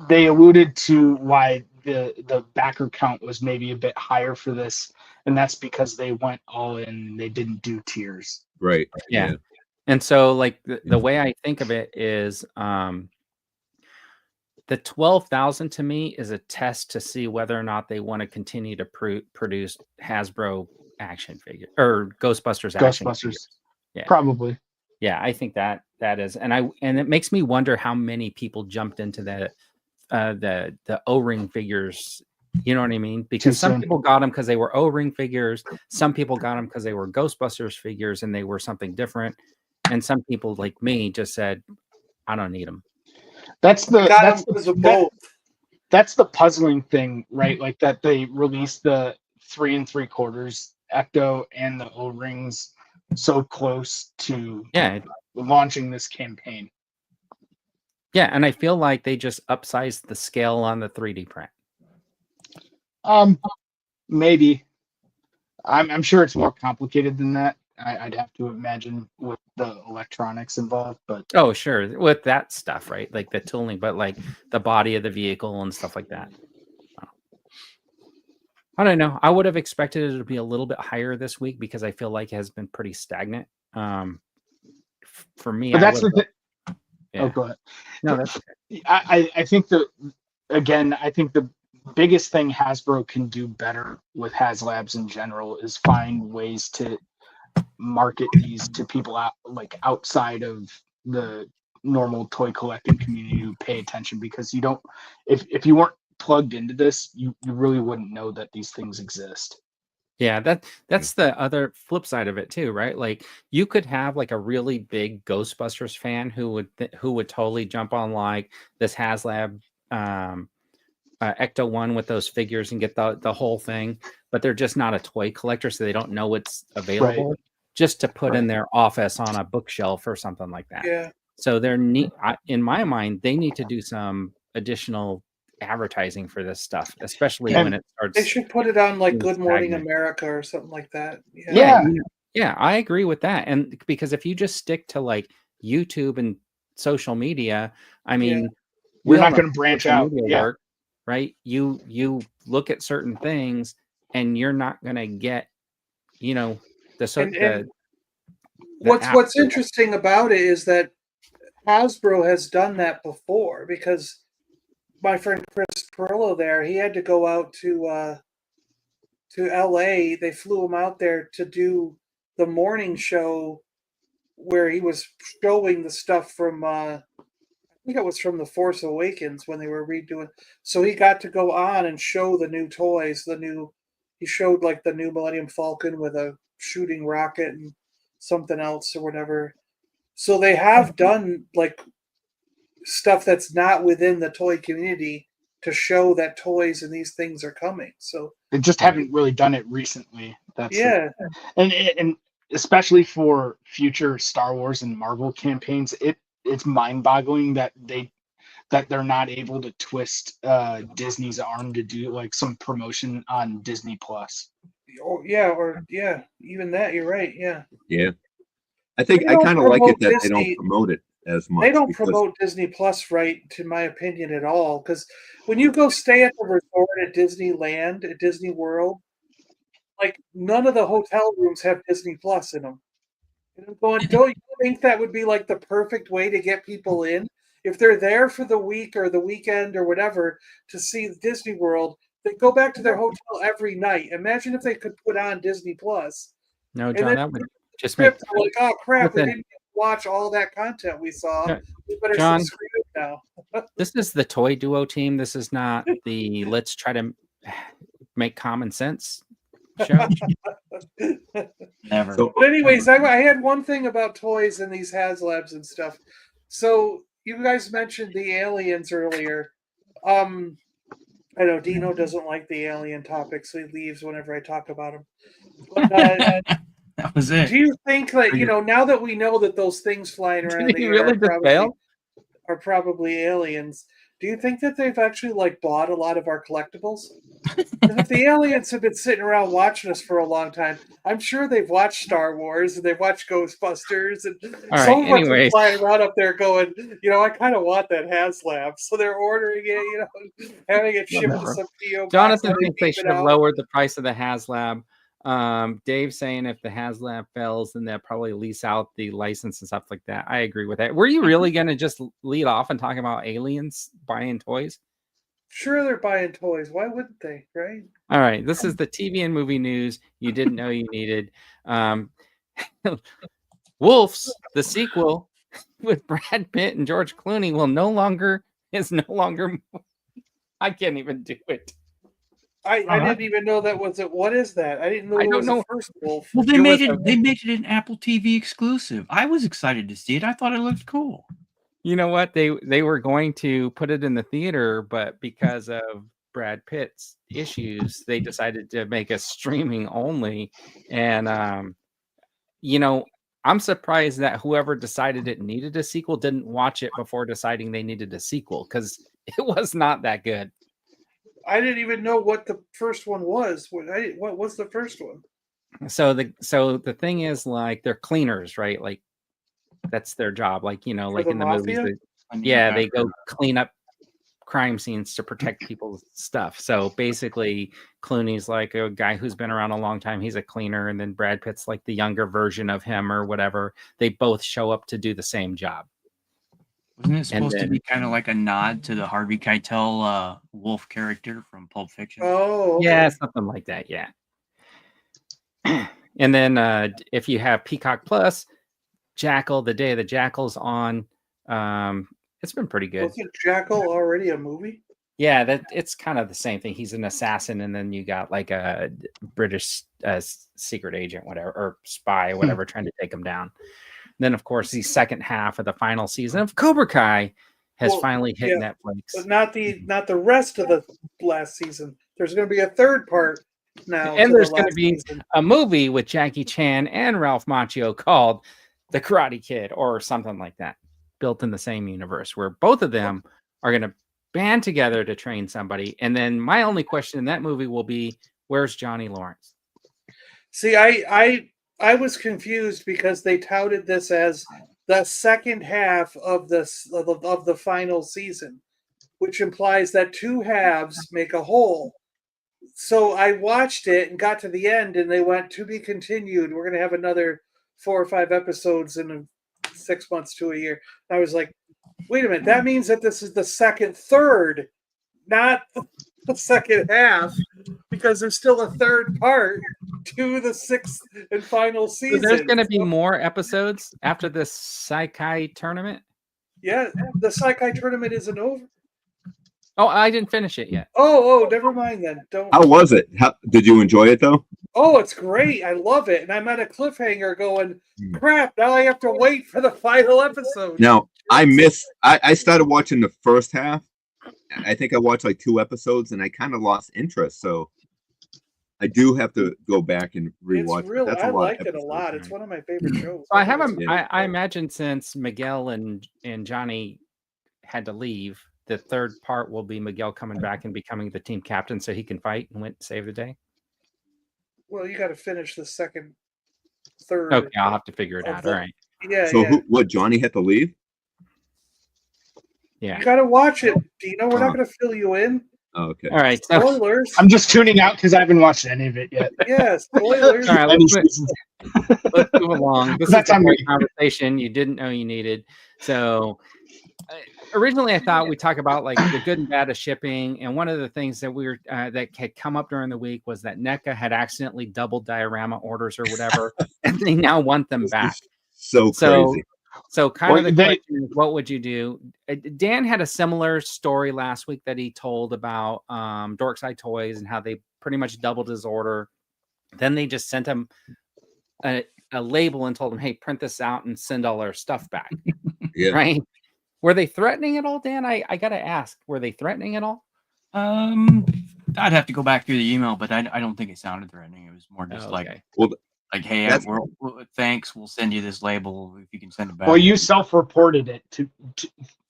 S5: they alluded to why the backer count was maybe a bit higher for this, and that's because they went all in. They didn't do tiers.
S6: Right.
S1: Yeah. And so like the way I think of it is the 12,000 to me is a test to see whether or not they want to continue to produce Hasbro action figure or Ghostbusters action
S5: Ghostbusters,
S1: figures. Yeah.
S5: probably.
S1: Yeah, I think that is, and it makes me wonder how many people jumped into the O-ring figures. You know what I mean? Because some people got them because they were O-ring figures. Some people got them because they were Ghostbusters figures and they were something different. And some people like me just said, "I don't need them."
S5: That's
S3: both.
S5: That's the puzzling thing, right? Like that they released the 3 3/4 Ecto and the O-rings so close to launching this campaign.
S1: Yeah, and I feel like they just upsized the scale on the 3D print.
S5: Maybe. I'm sure it's more complicated than that. I'd have to imagine with the electronics involved, but
S1: oh, sure, with that stuff, right? Like the tooling, but like the body of the vehicle and stuff like that. I don't know. I would have expected it to be a little bit higher this week because I feel like it has been pretty stagnant. For me,
S5: but that's the thing.
S1: Yeah.
S5: Oh, go ahead.
S1: No, that's okay.
S5: I think I think the biggest thing Hasbro can do better with HasLabs in general is find ways to market these to people outside of the normal toy collecting community who pay attention, because you don't, if you weren't plugged into this, you really wouldn't know that these things exist.
S1: Yeah, that's the other flip side of it too, right? Like you could have like a really big Ghostbusters fan who would totally jump on like this HasLab Ecto one with those figures and get the whole thing, but they're just not a toy collector, so they don't know what's available.
S5: Right.
S1: Just to put in their office on a bookshelf or something like that.
S3: Yeah.
S1: So in my mind, they need to do some additional advertising for this stuff, especially when it starts.
S3: They should put it on like
S1: being
S3: Good Morning
S1: stagnant.
S3: America or something like that.
S1: Yeah, I agree with that. And because if you just stick to like YouTube and social media, I mean,
S5: we're not going to branch out.
S1: Work, right? You look at certain things, and you're not going to get,
S3: what's interesting about it is that Hasbro has done that before, because my friend Chris Perillo there, he had to go out to LA. They flew him out there to do the morning show where he was showing the stuff from I think it was from The Force Awakens when they were redoing. So he got to go on and show the new toys, he showed like the new Millennium Falcon with a shooting rocket and something else or whatever. So they have done like stuff that's not within the toy community to show that toys and these things are coming. So
S5: they just haven't really done it recently. That's and especially for future Star Wars and Marvel campaigns, it's mind-boggling that they're not able to twist Disney's arm to do like some promotion on Disney Plus.
S3: even that, you're right. Yeah.
S6: I think
S3: They
S6: I
S3: don't
S6: kind of like it
S3: promote
S6: that they don't
S3: Disney.
S6: promote it as much.
S3: They don't
S6: because-
S3: promote Disney Plus right, to my opinion, at all. Because when you go stay at the resort at Disneyland, at Disney World, like none of the hotel rooms have Disney Plus in them. And I'm going, don't you think that would be like the perfect way to get people in? If they're there for the week or the weekend or whatever to see Disney World, they go back to their hotel every night. Imagine if they could put on Disney Plus.
S1: No,
S3: And
S1: John,
S3: then
S1: that would just make
S3: script, like, oh crap, we
S1: Listen.
S3: didn't watch all that content we saw.
S1: Yeah,
S3: We better
S1: John.
S3: subscribe now.
S1: this is the toy duo team. This is not the let's try to make common sense show.
S4: Never.
S6: So
S3: But anyways, I had one thing about toys and these HasLabs and stuff. So you guys mentioned the aliens earlier. I know Dino doesn't like the alien topic, so he leaves whenever I talk about him. But
S4: That was it.
S3: do you think that, you know, now that we know that those things flying around
S1: Did
S3: the
S1: he
S3: air
S1: really just fail?
S3: are probably aliens, do you think that they've actually like bought a lot of our collectibles? 'Cause if the aliens have been sitting around watching us for a long time, I'm sure they've watched Star Wars and they've watched Ghostbusters, and
S1: All right,
S3: some of us are
S1: anyways.
S3: flying around up there going, you know, I kind of want that HasLab, so they're ordering it, you know, having it shipped to
S1: Whatever.
S3: some PO box.
S1: Jonathan
S3: and
S1: thinks they
S3: keep
S1: should
S3: it
S1: have
S3: out.
S1: lowered the price of the HasLab. Dave saying if the HasLab fails, then they'll probably lease out the license and stuff like that. I agree with that. Were you really going to just lead off and talk about aliens buying toys?
S3: Sure, they're buying toys. Why wouldn't they, right?
S1: All right, this is the TV and movie news you didn't know you needed. Wolves, the sequel with Brad Pitt and George Clooney, is no longer. I can't even do it.
S3: I didn't even know that was it. What is that? I didn't know
S1: I
S3: it
S1: don't
S3: was
S1: know.
S3: the first Wolf.
S4: Well, they
S1: It
S4: made
S1: was
S4: it.
S1: a-
S4: They made it an Apple TV exclusive. I was excited to see it. I thought it looked cool.
S1: You know what? They were going to put it in the theater, but because of Brad Pitt's issues, they decided to make a streaming only. And you know, I'm surprised that whoever decided it needed a sequel didn't watch it before deciding they needed a sequel, because it was not that good.
S3: I didn't even know what the first one was. What was the first one?
S1: So the thing is, like, they're cleaners, right? Like, that's their job. Like, you know,
S3: For
S1: like
S3: the
S1: in the movies,
S3: mafia?
S1: they go clean up crime scenes to protect people's stuff. So basically, Clooney's like a guy who's been around a long time. He's a cleaner, and then Brad Pitt's like the younger version of him or whatever. They both show up to do the same job.
S4: Wasn't it supposed to
S1: then-
S4: be kind of like a nod to the Harvey Keitel Wolf character from Pulp Fiction?
S3: Oh, okay.
S1: Yeah, something like that. Yeah. And then if you have Peacock Plus, Jackal, the Day of the Jackal's on. It's been pretty good.
S3: Wasn't Jackal already a movie?
S1: Yeah, that it's kind of the same thing. He's an assassin, and then you got like a British secret agent, whatever, or spy, whatever, trying to take him down. Then, of course, the second half of the final season of Cobra Kai has
S3: Well,
S1: finally hit
S3: yeah,
S1: Netflix.
S3: But not the rest of the last season. There's going to be a third part now.
S1: And
S3: to the
S1: there's going to
S3: last
S1: be
S3: season.
S1: a movie with Jackie Chan and Ralph Macchio called The Karate Kid or something like that, built in the same universe, where both of them are going to band together to train somebody. And then my only question in that movie will be, where's Johnny Lawrence?
S3: See, I was confused because they touted this as the second half of the final season, which implies that two halves make a whole. So I watched it and got to the end, and they went, to be continued. We're going to have another 4 or 5 episodes in 6 months to a year. I was like, wait a minute, that means that this is the second third, not the second half, because there's still a third part to the 6th and final
S1: So
S3: season.
S1: there's going to be more episodes after this Saikai tournament.
S3: Yeah, the Saikai tournament isn't over.
S1: Oh, I didn't finish it yet.
S3: Oh, never mind then. Don't.
S6: how was it? How did you enjoy it though?
S3: Oh, it's great. I love it. And I'm at a cliffhanger going,
S6: Hmm.
S3: crap, now I have to wait for the final episode.
S6: Now I started watching the first half. I think I watched like 2 episodes and I kind of lost interest. So I do have to go back and rewatch.
S3: It's real.
S6: That's
S3: I
S6: a lot of
S3: like it a
S6: episodes.
S3: lot. It's one of my favorite shows.
S1: So I have a,
S6: Yeah.
S1: I imagine since Miguel and Johnny had to leave, the third part will be Miguel coming back and becoming the team captain so he can fight and save the day.
S3: Well, you got to finish the third.
S1: Okay, I'll have to figure it
S3: Of
S1: out.
S3: the-
S1: All right.
S3: Yeah,
S6: So
S3: yeah.
S6: what? Johnny had to leave.
S1: Yeah.
S3: You gotta watch it, Dino. We're not
S6: Oh.
S3: gonna fill you in.
S6: Oh, okay.
S1: All right. So,
S3: Spoilers.
S5: I'm just tuning out because I haven't watched any of it yet.
S3: Yeah, spoilers.
S1: all right.
S5: Any
S1: Let's move,
S5: seasons.
S1: let's move along. This
S5: That's
S1: is the
S5: on
S1: great
S5: me.
S1: conversation you didn't know you needed. So, originally, I thought we'd talk about like the good and bad of shipping. And one of the things that we were that had come up during the week was that NECA had accidentally doubled diorama orders or whatever, and they now want them back.
S6: So crazy.
S1: So kind of
S5: Well,
S1: the
S5: they-
S1: question is, what would you do? Dan had a similar story last week that he told about Dorkside Toys and how they pretty much doubled his order. Then they just sent him a label and told him, hey, print this out and send all our stuff back.
S6: Yeah.
S1: Right? Were they threatening at all, Dan? I got to ask, were they threatening at all?
S4: I'd have to go back through the email, but I don't think it sounded threatening. It was more just
S1: Okay.
S4: like, hey,
S6: That's-
S4: thanks, we'll send you this label if you can send it back.
S5: Well, you self-reported it to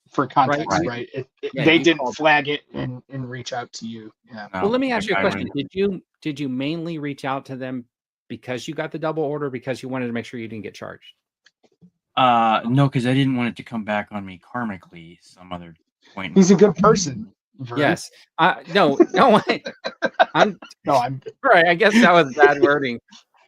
S5: for context,
S1: Right.
S5: right?
S1: Yeah,
S5: They
S1: you
S5: didn't
S1: called-
S5: flag it and reach out to you. Yeah.
S4: No,
S1: Well, let me ask you a
S4: I
S1: question.
S4: wouldn't.
S1: Did you mainly reach out to them because you got the double order, because you wanted to make sure you didn't get charged?
S4: No, because I didn't want it to come back on me karmically some other point.
S5: He's a good person. Vern.
S1: Yes. No. I'm
S5: No, I'm.
S1: right. I guess that was bad wording.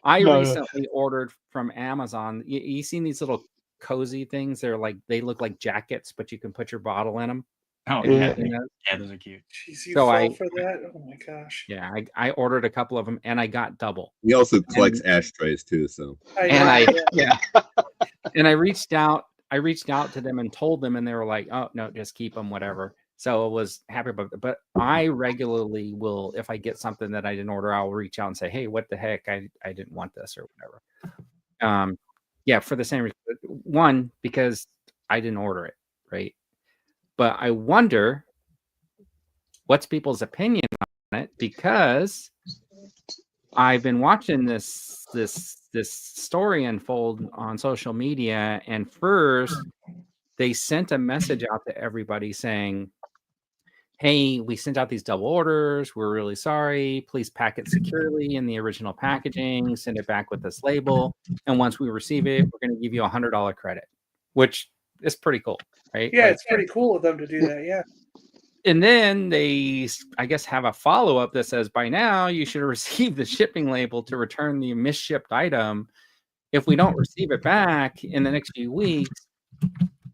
S1: I
S5: No, no.
S1: recently ordered from Amazon. You seen these little cozy things? They look like jackets, but you can put your bottle in them.
S4: Oh,
S5: Yeah.
S4: yeah, those are cute.
S3: Jeez, you
S1: So
S3: fall
S1: I-
S3: for that? Oh my gosh.
S1: Yeah, I ordered a couple of them and I got double.
S6: He also collects ashtrays too. So
S1: And
S3: know,
S1: yeah, and I reached out to them and told them, and they were like, "Oh no, just keep them, whatever." So I was happy about it. But I regularly will, if I get something that I didn't order, I'll reach out and say, "Hey, what the heck? I didn't want this or whatever." Yeah, for the same reason. One, because I didn't order it, right? But I wonder what's people's opinion on it, because I've been watching this story unfold on social media, and first they sent a message out to everybody saying, hey, we sent out these double orders, we're really sorry, please pack it securely in the original packaging, send it back with this label, and once we receive it, we're going to give you $100 credit, which is pretty cool, right?
S3: Yeah,
S1: Like,
S3: it's pretty cool of them to do that. Yeah.
S1: and then they, I guess, have a follow-up that says, by now you should have received the shipping label to return the misshipped item. If we don't receive it back in the next few weeks,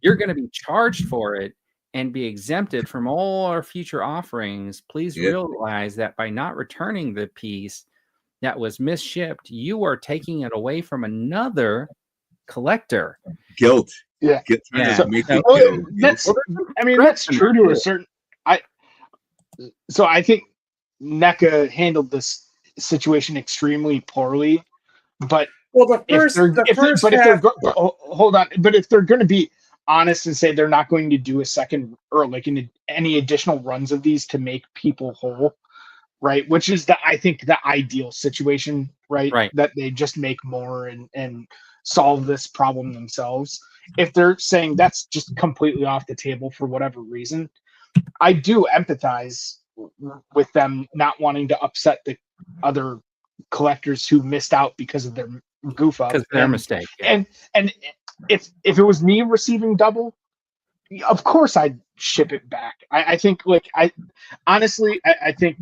S1: you're going to be charged for it and be exempted from all our future offerings. Please
S6: Yeah.
S1: realize that by not returning the piece that was misshipped, you are taking it away from another collector.
S6: guilt.
S5: Yeah.
S6: Trying
S1: Yeah.
S6: to make you
S5: Well,
S6: feel
S5: that's.
S6: guilty.
S5: I mean, that's true to a certain. So I think NECA handled this situation extremely poorly, but
S3: Well, the
S5: if
S3: first,
S5: they're,
S3: the
S5: if they're,
S3: first
S5: but if they're,
S3: half,
S5: hold on, but if they're going to be honest and say they're not going to do a second or like any additional runs of these to make people whole, right? Which is I think the ideal situation, right?
S1: Right.
S5: That they just make more and solve this problem themselves. If they're saying that's just completely off the table for whatever reason, I do empathize with them not wanting to upset the other collectors who missed out because of their goof up.
S1: Because their
S5: And-
S1: mistake. Yeah.
S5: and if it was me receiving double, of course I'd ship it back. I think I think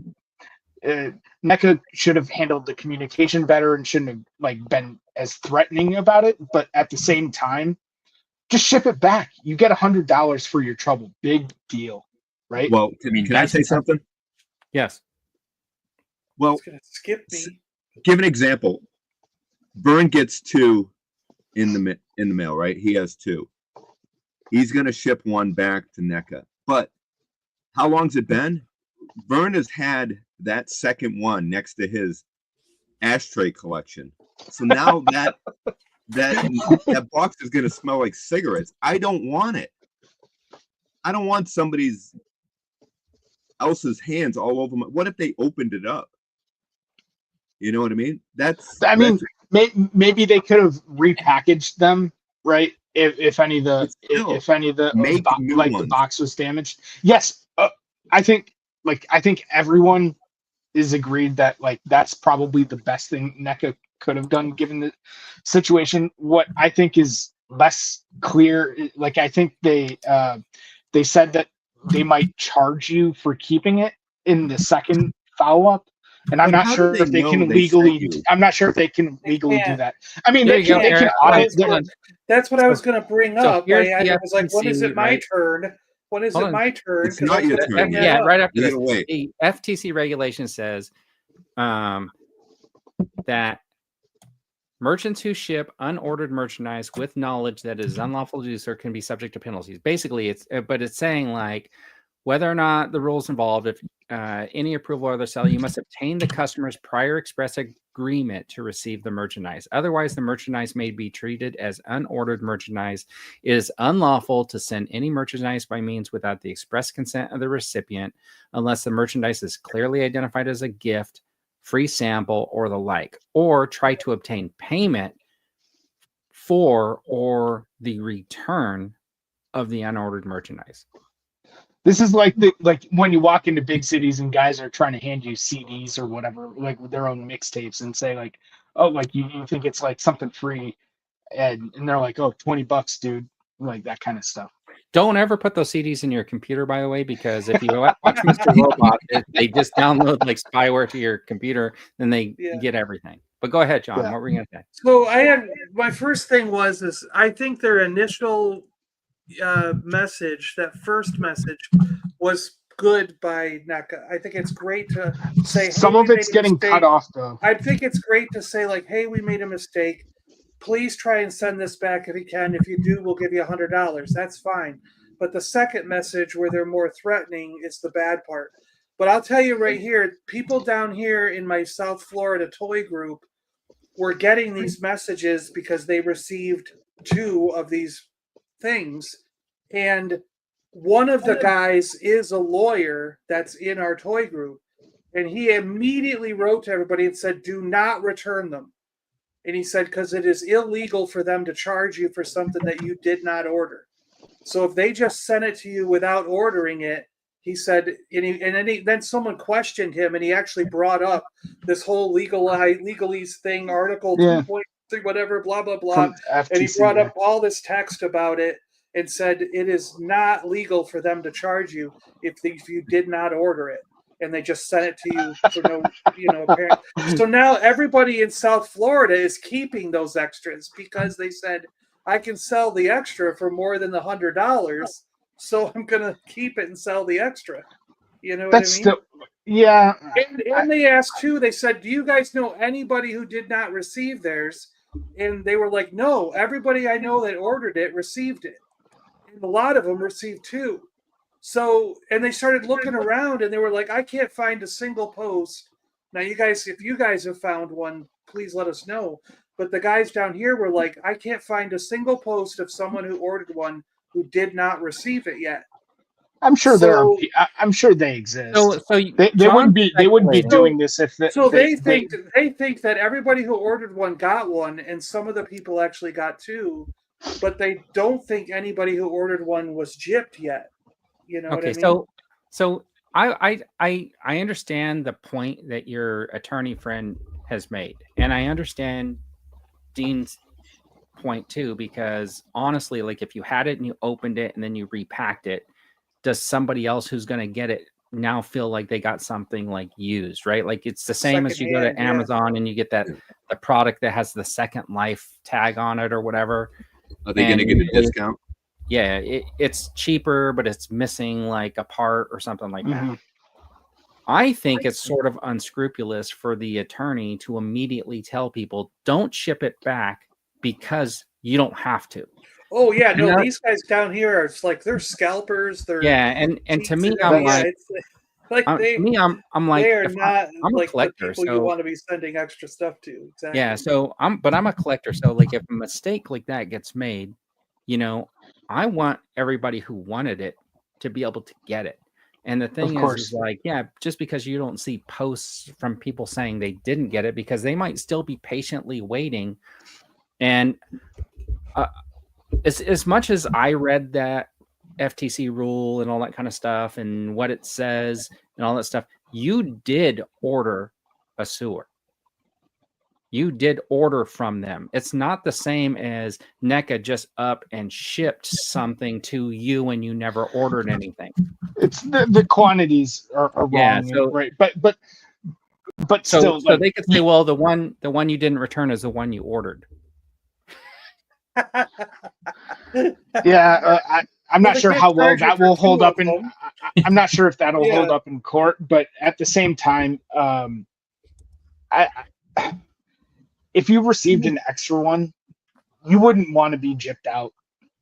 S5: NECA should have handled the communication better and shouldn't have been as threatening about it. But at the same time, just ship it back. You get $100 for your trouble. Big deal, right?
S6: Well, can I say something?
S1: Yes.
S6: Well,
S3: it's gonna skip me.
S6: give an example. Vern gets 2 in the mail, right? He has 2. He's gonna ship 1 back to NECA. But how long's it been? Vern has had that second one next to his ashtray collection. So now that box is gonna smell like cigarettes. I don't want it. I don't want somebody's else's hands all over my. What if they opened it up? You know what I mean?
S5: Maybe they could have repackaged them, right? If any of the
S6: Make new
S5: the
S6: ones.
S5: box was damaged. Yes, I think everyone is agreed that that's probably the best thing NECA could have done given the situation. What I think is less clear. Like I think they said that they might charge you for keeping it in the second follow up. And I'm
S6: But
S5: not
S6: how do
S5: sure
S6: they
S5: if they
S6: know
S5: can
S6: they sent
S5: legally.
S6: you?
S5: I'm not sure if they can
S3: They
S5: legally do
S3: can't.
S5: that. I mean,
S1: There
S5: they
S1: you go,
S5: can. They can
S1: Eric.
S5: audit.
S1: Hold on.
S3: That's what I was going to bring
S1: So
S3: up.
S1: here's
S3: I
S1: the
S3: was like, when is
S1: FTC,
S3: it my
S1: right?
S3: turn? When is
S1: Hold
S3: it
S1: on.
S3: my turn?
S6: It's
S3: 'Cause
S6: not
S3: that's
S6: your
S3: what
S6: turn
S3: bring
S6: yet.
S3: that
S1: Yeah,
S3: up.
S1: right after
S6: Take
S1: this.
S6: it away.
S1: The FTC regulation says that merchants who ship unordered merchandise with knowledge that it is unlawful to do so can be subject to penalties. Basically, it's saying like whether or not the rules involved, if any approval or other sale, you must obtain the customer's prior express agreement to receive the merchandise. Otherwise, the merchandise may be treated as unordered merchandise. It is unlawful to send any merchandise by means without the express consent of the recipient, unless the merchandise is clearly identified as a gift, free sample, or the like, or try to obtain payment for or the return of the unordered merchandise.
S5: This is like when you walk into big cities and guys are trying to hand you CDs or whatever, like with their own mixtapes, and say like, oh, like you think it's like something free, and they're like, oh, $20, dude, like that kind of stuff.
S1: Don't ever put those CDs in your computer, by the way, because if you watch Mr. Robot, they just download like spyware to your computer, then they get everything. But go ahead, John.
S5: Yeah.
S1: What were you going to say?
S3: So I had my first thing was I think their initial message, that first message, was good by NECA. I think it's great to say
S5: Some
S3: hey,
S5: of it's getting cut off though.
S3: I think it's great to say like, hey, we made a mistake. Please try and send this back if you can. If you do, we'll give you $100. That's fine. But the second message where they're more threatening is the bad part. But I'll tell you right here, people down here in my South Florida toy group were getting these messages because they received 2 of these things. And one of the guys is a lawyer that's in our toy group. And he immediately wrote to everybody and said, do not return them. And he said, because it is illegal for them to charge you for something that you did not order. So if they just sent it to you without ordering it, he said, then someone questioned him, and he actually brought up this whole legalese thing, Article 2.3, whatever, blah, blah, blah.
S5: FTC,
S3: and he brought up all this text about it and said it is not legal for them to charge you if you did not order it. And they just sent it to you for no, apparent. So now everybody in South Florida is keeping those extras because they said, I can sell the extra for more than the $100, so I'm going to keep it and sell the extra. You know what I mean?
S5: Still, yeah.
S3: And they asked too, they said, do you guys know anybody who did not receive theirs? And they were like, no, everybody I know that ordered it received it. And a lot of them received 2. So, and they started looking around and they were like, I can't find a single post. Now, you guys, if you guys have found one, please let us know. But the guys down here were like, I can't find a single post of someone who ordered one who did not receive it yet.
S5: I'm sure I'm sure they exist.
S1: So
S5: they wouldn't be doing this if
S3: they think that everybody who ordered one got one, and some of the people actually got 2, but they don't think anybody who ordered one was gypped yet. You know what I mean?
S1: So I understand the point that your attorney friend has made, and I understand Dean's point too, because honestly, like if you had it and you opened it and then you repacked it, does somebody else who's going to get it now feel like they got something like used, right? Like it's the same as you go to Amazon and you get the product that has the second life tag on it or whatever.
S6: Are they going to get a discount?
S1: Yeah, it's cheaper, but it's missing like a part or something like that. I think it's sort of unscrupulous for the attorney to immediately tell people, don't ship it back because you don't have to.
S3: Oh yeah, no, these guys down here are like they're scalpers. They're
S1: and to me, I'm like, I'm like,
S3: they are not
S1: I'm
S3: like
S1: a collector,
S3: the people
S1: so
S3: you want to be sending extra stuff to. Exactly.
S1: Yeah, so I'm a collector, so like if a mistake like that gets made, I want everybody who wanted it to be able to get it. And the thing is like, just because you don't see posts from people saying they didn't get it, because they might still be patiently waiting. And as much as I read that FTC rule and all that kind of stuff and what it says and all that stuff, you did order a sewer. You did order from them. It's not the same as NECA just up and shipped something to you and you never ordered anything.
S5: It's the quantities are
S1: Yeah,
S5: wrong,
S1: so-
S5: right? But
S1: So,
S5: still,
S1: so
S5: like,
S1: they could say, well, the one you didn't return is the one you ordered.
S5: yeah, I'm
S3: Well,
S5: not
S3: they
S5: sure
S3: can't
S5: how well
S3: charge you
S5: that
S3: for
S5: will
S3: two
S5: hold
S3: of
S5: up in.
S3: them.
S5: I'm not sure if that'll
S3: Yeah.
S5: hold up in court, but at the same time, I if you received an extra one, you wouldn't want to be gypped out.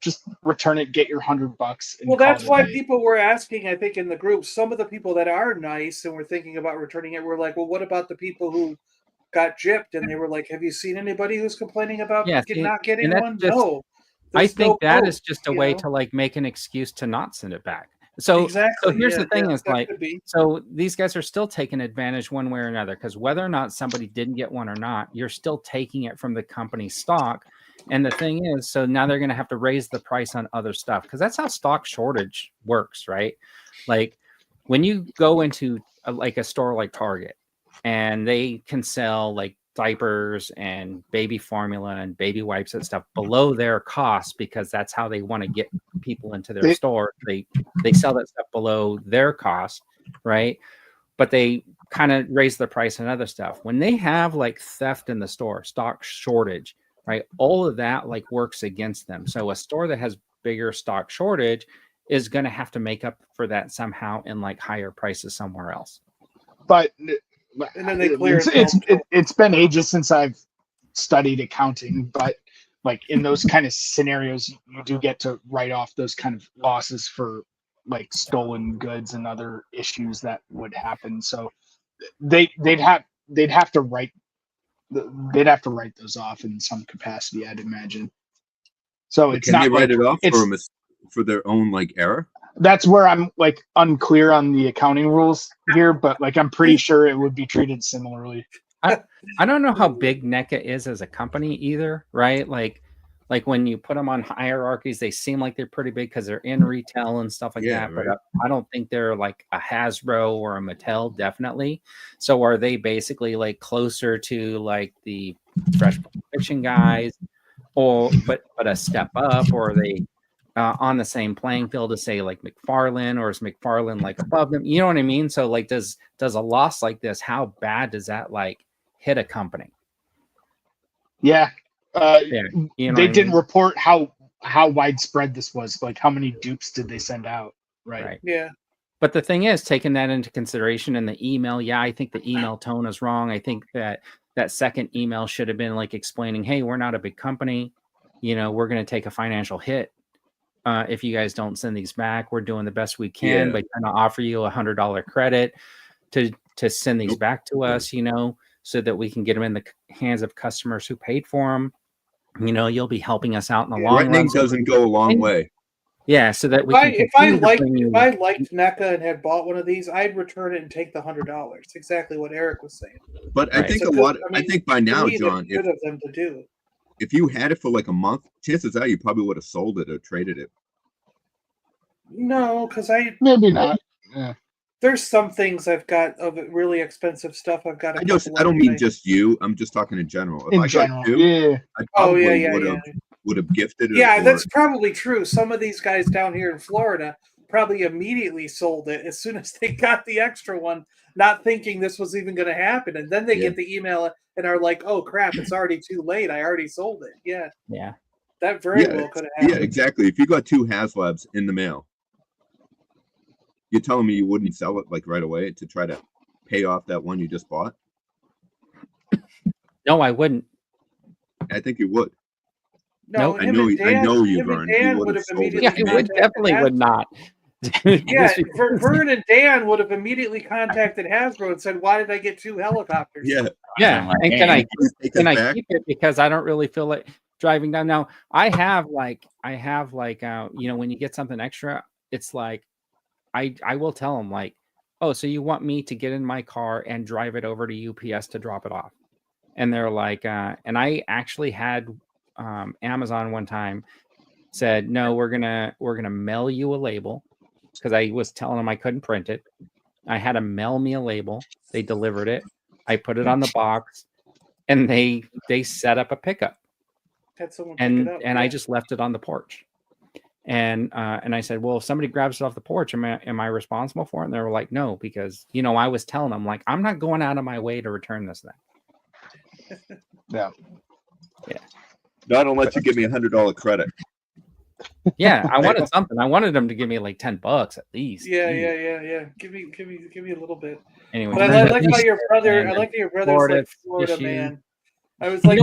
S5: Just return it, get your $100. And
S3: Well,
S5: call
S3: that's
S5: it a
S3: why
S5: day.
S3: people were asking, I think, in the group, some of the people that are nice and were thinking about returning it were like, well, what about the people who got gypped? And they were like, have you seen anybody who's complaining about
S1: Yeah, see,
S3: not getting
S1: and that's
S3: one?
S1: just-
S3: No.
S1: I
S3: There's
S1: think
S3: no
S1: that
S3: proof,
S1: is just a
S3: you
S1: way
S3: know?
S1: to like make an excuse to not send it back. So
S3: Exactly.
S1: here's
S3: yeah,
S1: the thing: is
S3: that
S1: like,
S3: could be.
S1: so these guys are still taking advantage one way or another, because whether or not somebody didn't get one or not, you're still taking it from the company's stock. And the thing is, so now they're going to have to raise the price on other stuff, because that's how stock shortage works, right? Like when you go into like a store like Target, and they can sell like diapers and baby formula and baby wipes and stuff below their cost, because that's how they want to get people into their store. They sell that stuff below their cost, right? But they kind of raise the price on other stuff. When they have like theft in the store, stock shortage, right? All of that like works against them. So a store that has bigger stock shortage is going to have to make up for that somehow in like higher prices somewhere else.
S5: But
S3: And then they clear
S5: it's been ages since I've studied accounting, but like in those kind of scenarios, you do get to write off those kind of losses for like stolen goods and other issues that would happen. So they'd have to write those off in some capacity, I'd imagine. So it's
S6: Can
S5: not
S6: they write
S5: like,
S6: it off
S5: it's,
S6: for their own like error?
S5: that's where I'm like unclear on the accounting rules here, but like I'm pretty sure it would be treated similarly.
S1: I don't know how big NECA is as a company either, right? Like when you put them on hierarchies, they seem like they're pretty big because they're in retail and stuff like
S6: Yeah,
S1: that.
S6: right.
S1: But I don't think they're like a Hasbro or a Mattel, definitely. So are they basically like closer to like the Fresh Fiction guys, or but a step up, or are they on the same playing field to say like McFarlane, or is McFarlane like above them? You know what I mean? So like, does a loss like this, how bad does that like hit a company?
S5: Yeah.
S1: Yeah, you know
S5: They
S1: what I
S5: didn't
S1: mean?
S5: report how widespread this was. Like how many dupes did they send out? Right.
S3: Yeah.
S1: But the thing is, taking that into consideration in the email, yeah, I think the email tone is wrong. I think that second email should have been like explaining, hey, we're not a big company. You know, we're going to take a financial hit if you guys don't send these back. We're doing the best we can,
S6: Yeah.
S1: but going to offer you $100 credit to send these back to us, you know, so that we can get them in the hands of customers who paid for them. You know, you'll be helping us out in the long
S6: Threatening
S1: run.
S6: doesn't go a long way.
S1: Yeah, so that we can
S3: If I
S1: continue to
S3: liked
S1: bring you-
S3: NECA and had bought one of these, I'd return it and take the $100. Exactly what Eric was saying.
S6: But I
S1: Right.
S6: think
S3: So,
S6: I think by
S3: To
S6: now,
S3: me,
S6: John,
S3: that's good of them to do.
S6: if you had it for like a month, chances are you probably would have sold it or traded it.
S3: No, because
S5: Maybe not.
S3: there's some things I've got of really expensive stuff. I've got.
S6: I don't mean just you. I'm just talking in general. If
S5: In
S6: I
S5: general.
S6: got two,
S5: Yeah.
S6: I
S3: Oh
S6: probably
S3: yeah.
S6: would have gifted it.
S3: Yeah,
S6: or-
S3: that's probably true. Some of these guys down here in Florida probably immediately sold it as soon as they got the extra one, not thinking this was even going to happen. And then they
S6: Yeah.
S3: get the email and are like, "Oh crap, it's already too late. I already sold it." Yeah,
S1: Yeah.
S3: that very
S6: Yeah,
S3: well could have happened.
S6: Yeah, exactly. If you got two HasLabs in the mail, you're telling me you wouldn't sell it like right away to try to pay off that one you just bought?
S1: No, I wouldn't.
S6: I think you would.
S3: No,
S1: Nope.
S6: I
S3: him
S6: know.
S3: and
S6: I
S3: Dan-
S6: know you,
S3: him and
S6: Vern.
S3: Dan
S6: You
S3: would
S6: would
S3: have
S6: have sold
S3: immediately
S1: Yeah,
S6: it.
S1: I would
S3: contacted
S1: definitely
S3: Hasbro.
S1: would not.
S3: Yeah, Vern and Dan would have immediately contacted Hasbro and said, "Why did I get two helicopters?"
S6: Yeah.
S1: Yeah,
S4: Like,
S1: and
S4: hey,
S1: can I
S6: Take
S1: can
S6: it
S1: I
S6: back.
S1: keep it, because I don't really feel like driving down. Now I have like you know, when you get something extra, it's like I will tell them like, oh, so you want me to get in my car and drive it over to UPS to drop it off? And they're like, and I actually had Amazon one time said, no, we're gonna mail you a label, because I was telling them I couldn't print it. I had to mail me a label. They delivered it. I put it on the box. and they set up a pickup,
S3: Had someone pick
S1: and
S3: it up.
S1: I
S3: yeah.
S1: just left it on the porch. And I said, well, if somebody grabs it off the porch, am I responsible for it? And they were like, no, because I was telling them, like, I'm not going out of my way to return this thing.
S5: Yeah.
S6: Not unless you give me $100 credit.
S1: Yeah, I wanted something. I wanted them to give me like $10 at least.
S3: Yeah,
S1: Jeez.
S3: yeah. Give me a little bit.
S1: Anyway,
S3: But I like how your brother. I like how your brother's
S1: Florida
S3: like Florida
S1: issue.
S3: man. I was like,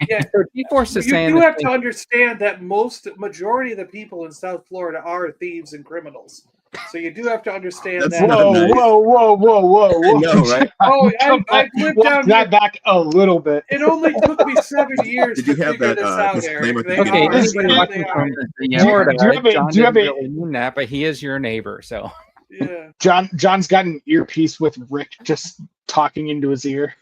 S3: yeah.
S1: So G-Force is
S3: You
S1: saying
S3: do
S1: that
S3: have to understand that majority of the people in South Florida are thieves and criminals. So you do have to understand
S6: That's
S3: that.
S6: not
S5: Whoa,
S6: nice.
S5: whoa.
S6: I know, right?
S3: Oh, I've lived
S5: Walk
S3: down
S5: that
S3: here.
S5: back a little bit.
S3: It only took me 7 years
S6: Did
S3: to
S6: you have
S3: figure
S6: that,
S3: this out,
S6: disclaimer?
S3: Eric. They
S1: Okay,
S3: are.
S5: This-
S1: anybody
S3: Yeah,
S1: watching
S3: they are.
S1: from
S4: Yeah.
S1: Florida,
S5: Do you have a-
S1: John
S5: do you have
S1: didn't
S5: a-
S1: really mean that, but he is your neighbor, so
S3: Yeah.
S5: John's got an earpiece with Rick just talking into his ear.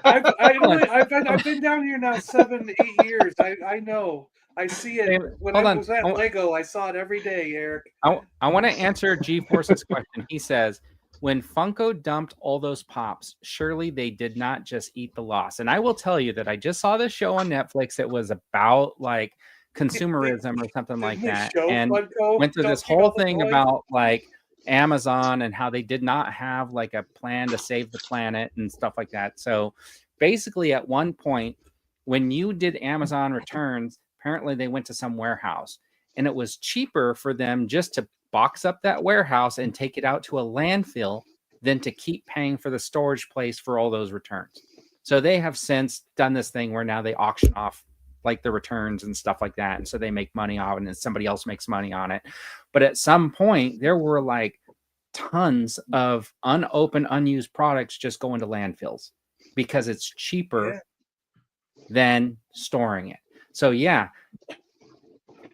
S3: I've been down here now 7, 8 years. I know. I see it.
S1: Hey,
S3: When
S1: hold
S3: I
S1: on.
S3: was at Lego, I saw it every day, Eric.
S1: I want to answer G-Force's question. He says, when Funko dumped all those pops, surely they did not just eat the loss. And I will tell you that I just saw this show on Netflix. It was about like consumerism or something like
S3: Didn't
S1: that.
S3: they show
S1: And
S3: Funko
S1: went through this
S3: dumping
S1: whole
S3: all the
S1: thing
S3: toys?
S1: about like Amazon and how they did not have like a plan to save the planet and stuff like that. So basically at one point when you did Amazon returns, apparently they went to some warehouse and it was cheaper for them just to box up that warehouse and take it out to a landfill than to keep paying for the storage place for all those returns. So they have since done this thing where now they auction off like the returns and stuff like that. And so they make money on it and then somebody else makes money on it. But at some point there were like tons of unopened, unused products just going to landfills because it's cheaper than storing it. So yeah,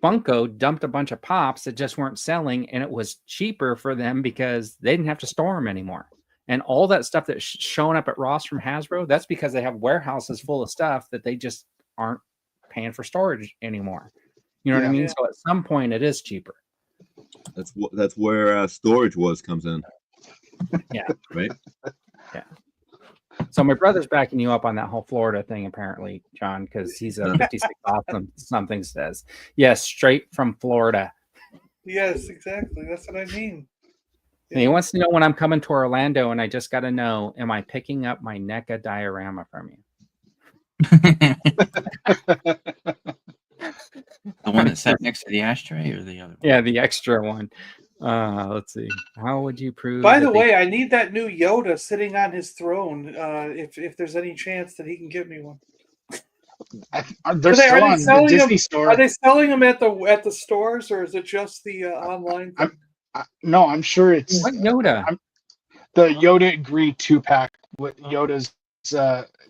S1: Funko dumped a bunch of pops that just weren't selling, and it was cheaper for them because they didn't have to store them anymore. And all that stuff that's showing up at Ross from Hasbro, that's because they have warehouses full of stuff that they just aren't paying for storage anymore. You know what I mean?
S3: Yeah.
S1: So at some point, it is cheaper.
S6: That's where storage wars comes in.
S1: Yeah.
S6: Right.
S1: So my brother's backing you up on that whole Florida thing, apparently, John, because he's a 56 awesome something says. Yes, straight from Florida.
S3: Yes, exactly. That's what I mean.
S1: And he wants to know when I'm coming to Orlando, and I just got to know, am I picking up my NECA diorama from you?
S4: The one that sat next to the ashtray or the other one?
S1: Yeah, the extra one. Let's see. How would you prove?
S3: By
S1: that
S3: the
S1: they-
S3: way, I need that new Yoda sitting on his throne. If there's any chance that he can give me one.
S5: They're still on the Disney store.
S3: Are they selling them at the stores, or is it just the online thing?
S5: No, I'm sure it's
S1: What Yoda?
S5: the Yoda Agree 2-pack with Yoda's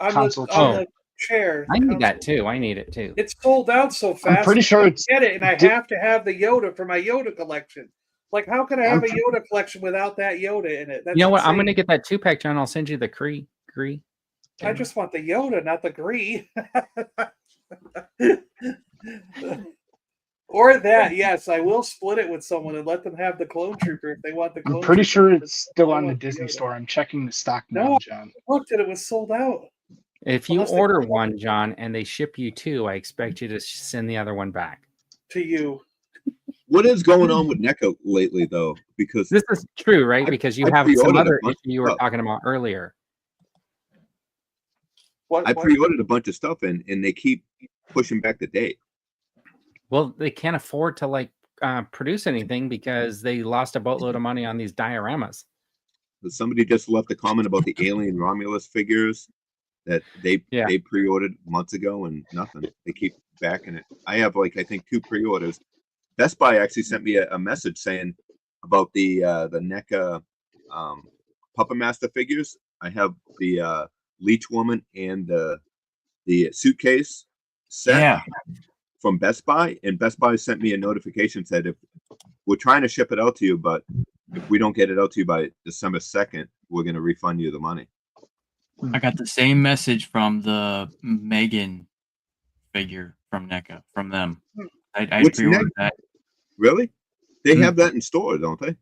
S5: console
S3: on
S5: chair.
S3: the chair.
S1: I need that too. I need it too.
S3: It's sold out so fast.
S5: I'm pretty sure
S3: I
S5: it's
S3: get it, and I
S5: di-
S3: have to have the Yoda for my Yoda collection. Like, how can I have a Yoda collection without that Yoda in it? That's
S1: You know what? I'm
S3: insane.
S1: going to get that 2-pack, John. I'll send you the Cree.
S3: I just want the Yoda, not the Gree. Or that, yes, I will split it with someone and let them have the clone trooper if they want the clone.
S5: I'm pretty
S3: trooper.
S5: sure it's still
S3: I
S5: on the
S3: want
S5: Disney
S3: Yoda.
S5: store. I'm checking the stock now,
S3: No.
S5: John.
S3: I looked and it was sold out
S1: If you
S3: Unless they-
S1: order one, John, and they ship you 2, I expect you to send the other one back.
S3: to you.
S6: What is going on with NECA lately, though? Because
S1: This is true, right? Because you
S6: I
S1: have some
S6: pre-ordered a
S1: other
S6: bunch
S1: issue you
S6: of
S1: were
S6: stuff.
S1: talking about earlier.
S3: What?
S6: I
S3: what?
S6: pre-ordered a bunch of stuff and they keep pushing back the date.
S1: Well, they can't afford to like produce anything because they lost a boatload of money on these dioramas.
S6: Somebody just left a comment about the Alien Romulus figures that they pre-ordered months ago and nothing. They keep backing it. I have I think 2 pre-orders. Best Buy actually sent me a message saying about the NECA Puppet Master figures. I have the Leech Woman and the suitcase set
S4: Yeah.
S6: from Best Buy, and Best Buy sent me a notification said if we're trying to ship it out to you, but if we don't get it out to you by December 2nd, we're going to refund you the money.
S4: I got the same message from the Megan figure from NECA, from them. I
S6: Which
S4: pre-ordered that.
S6: Really? They
S4: Hmm.
S6: have that in store, don't they?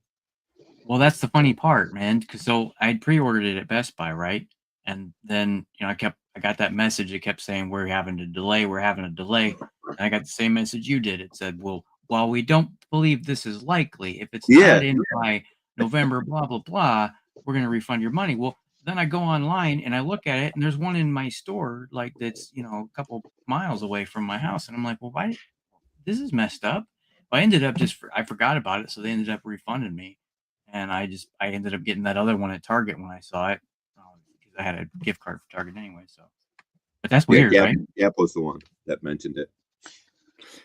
S4: Well, that's the funny part, man. Because so I pre-ordered it at Best Buy, right? And then, I got that message. It kept saying, we're having a delay. And I got the same message you did. It said, well, while we don't believe this is likely, if it's not in by November, blah, blah, blah, we're going to refund your money. Well, then I go online and I look at it, and there's one in my store, like that's, a couple miles away from my house. And I'm like, well, why? This is messed up. Well, I ended up I forgot about it. So they ended up refunding me. And I ended up getting that other one at Target when I saw it. Because I had a gift card for Target anyway. So, but that's weird, right?
S6: Gap was the one that mentioned it.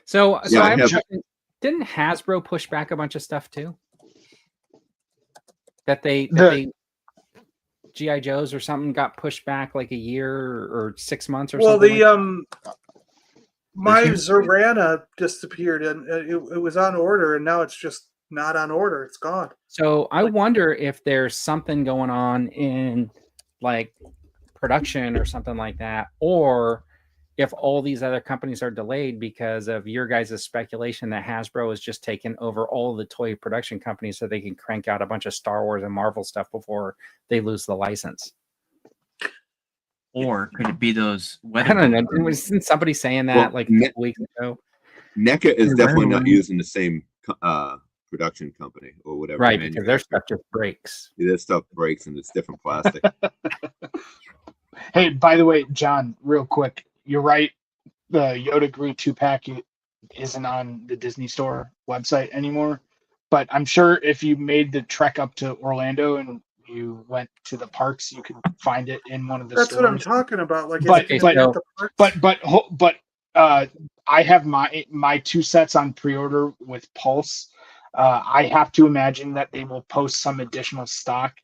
S1: So
S6: Yeah,
S1: didn't Hasbro push back a bunch of stuff too? That they GI Joes or something got pushed back like a year or 6 months or something.
S3: Well, my Zorana disappeared, and it was on order, and now it's just not on order. It's gone.
S1: So I wonder if there's something going on in like production or something like that, or if all these other companies are delayed because of your guys' speculation that Hasbro has just taken over all the toy production companies so they can crank out a bunch of Star Wars and Marvel stuff before they lose the license.
S4: Or could it be those?
S1: I don't know. Wasn't somebody saying that a couple weeks ago?
S6: NECA is definitely not using the same production company or whatever.
S1: Right, because their stuff just breaks.
S6: Their stuff breaks and it's different plastic.
S5: Hey, by the way, John, real quick, you're right. The Yoda Gru 2-pack isn't on the Disney Store website anymore. But I'm sure if you made the trek up to Orlando and you went to the parks, you can find it in one of the
S3: That's
S5: stores.
S3: what I'm talking about. Like,
S5: I have my 2 sets on pre-order with Pulse. I have to imagine that they will post some additional stock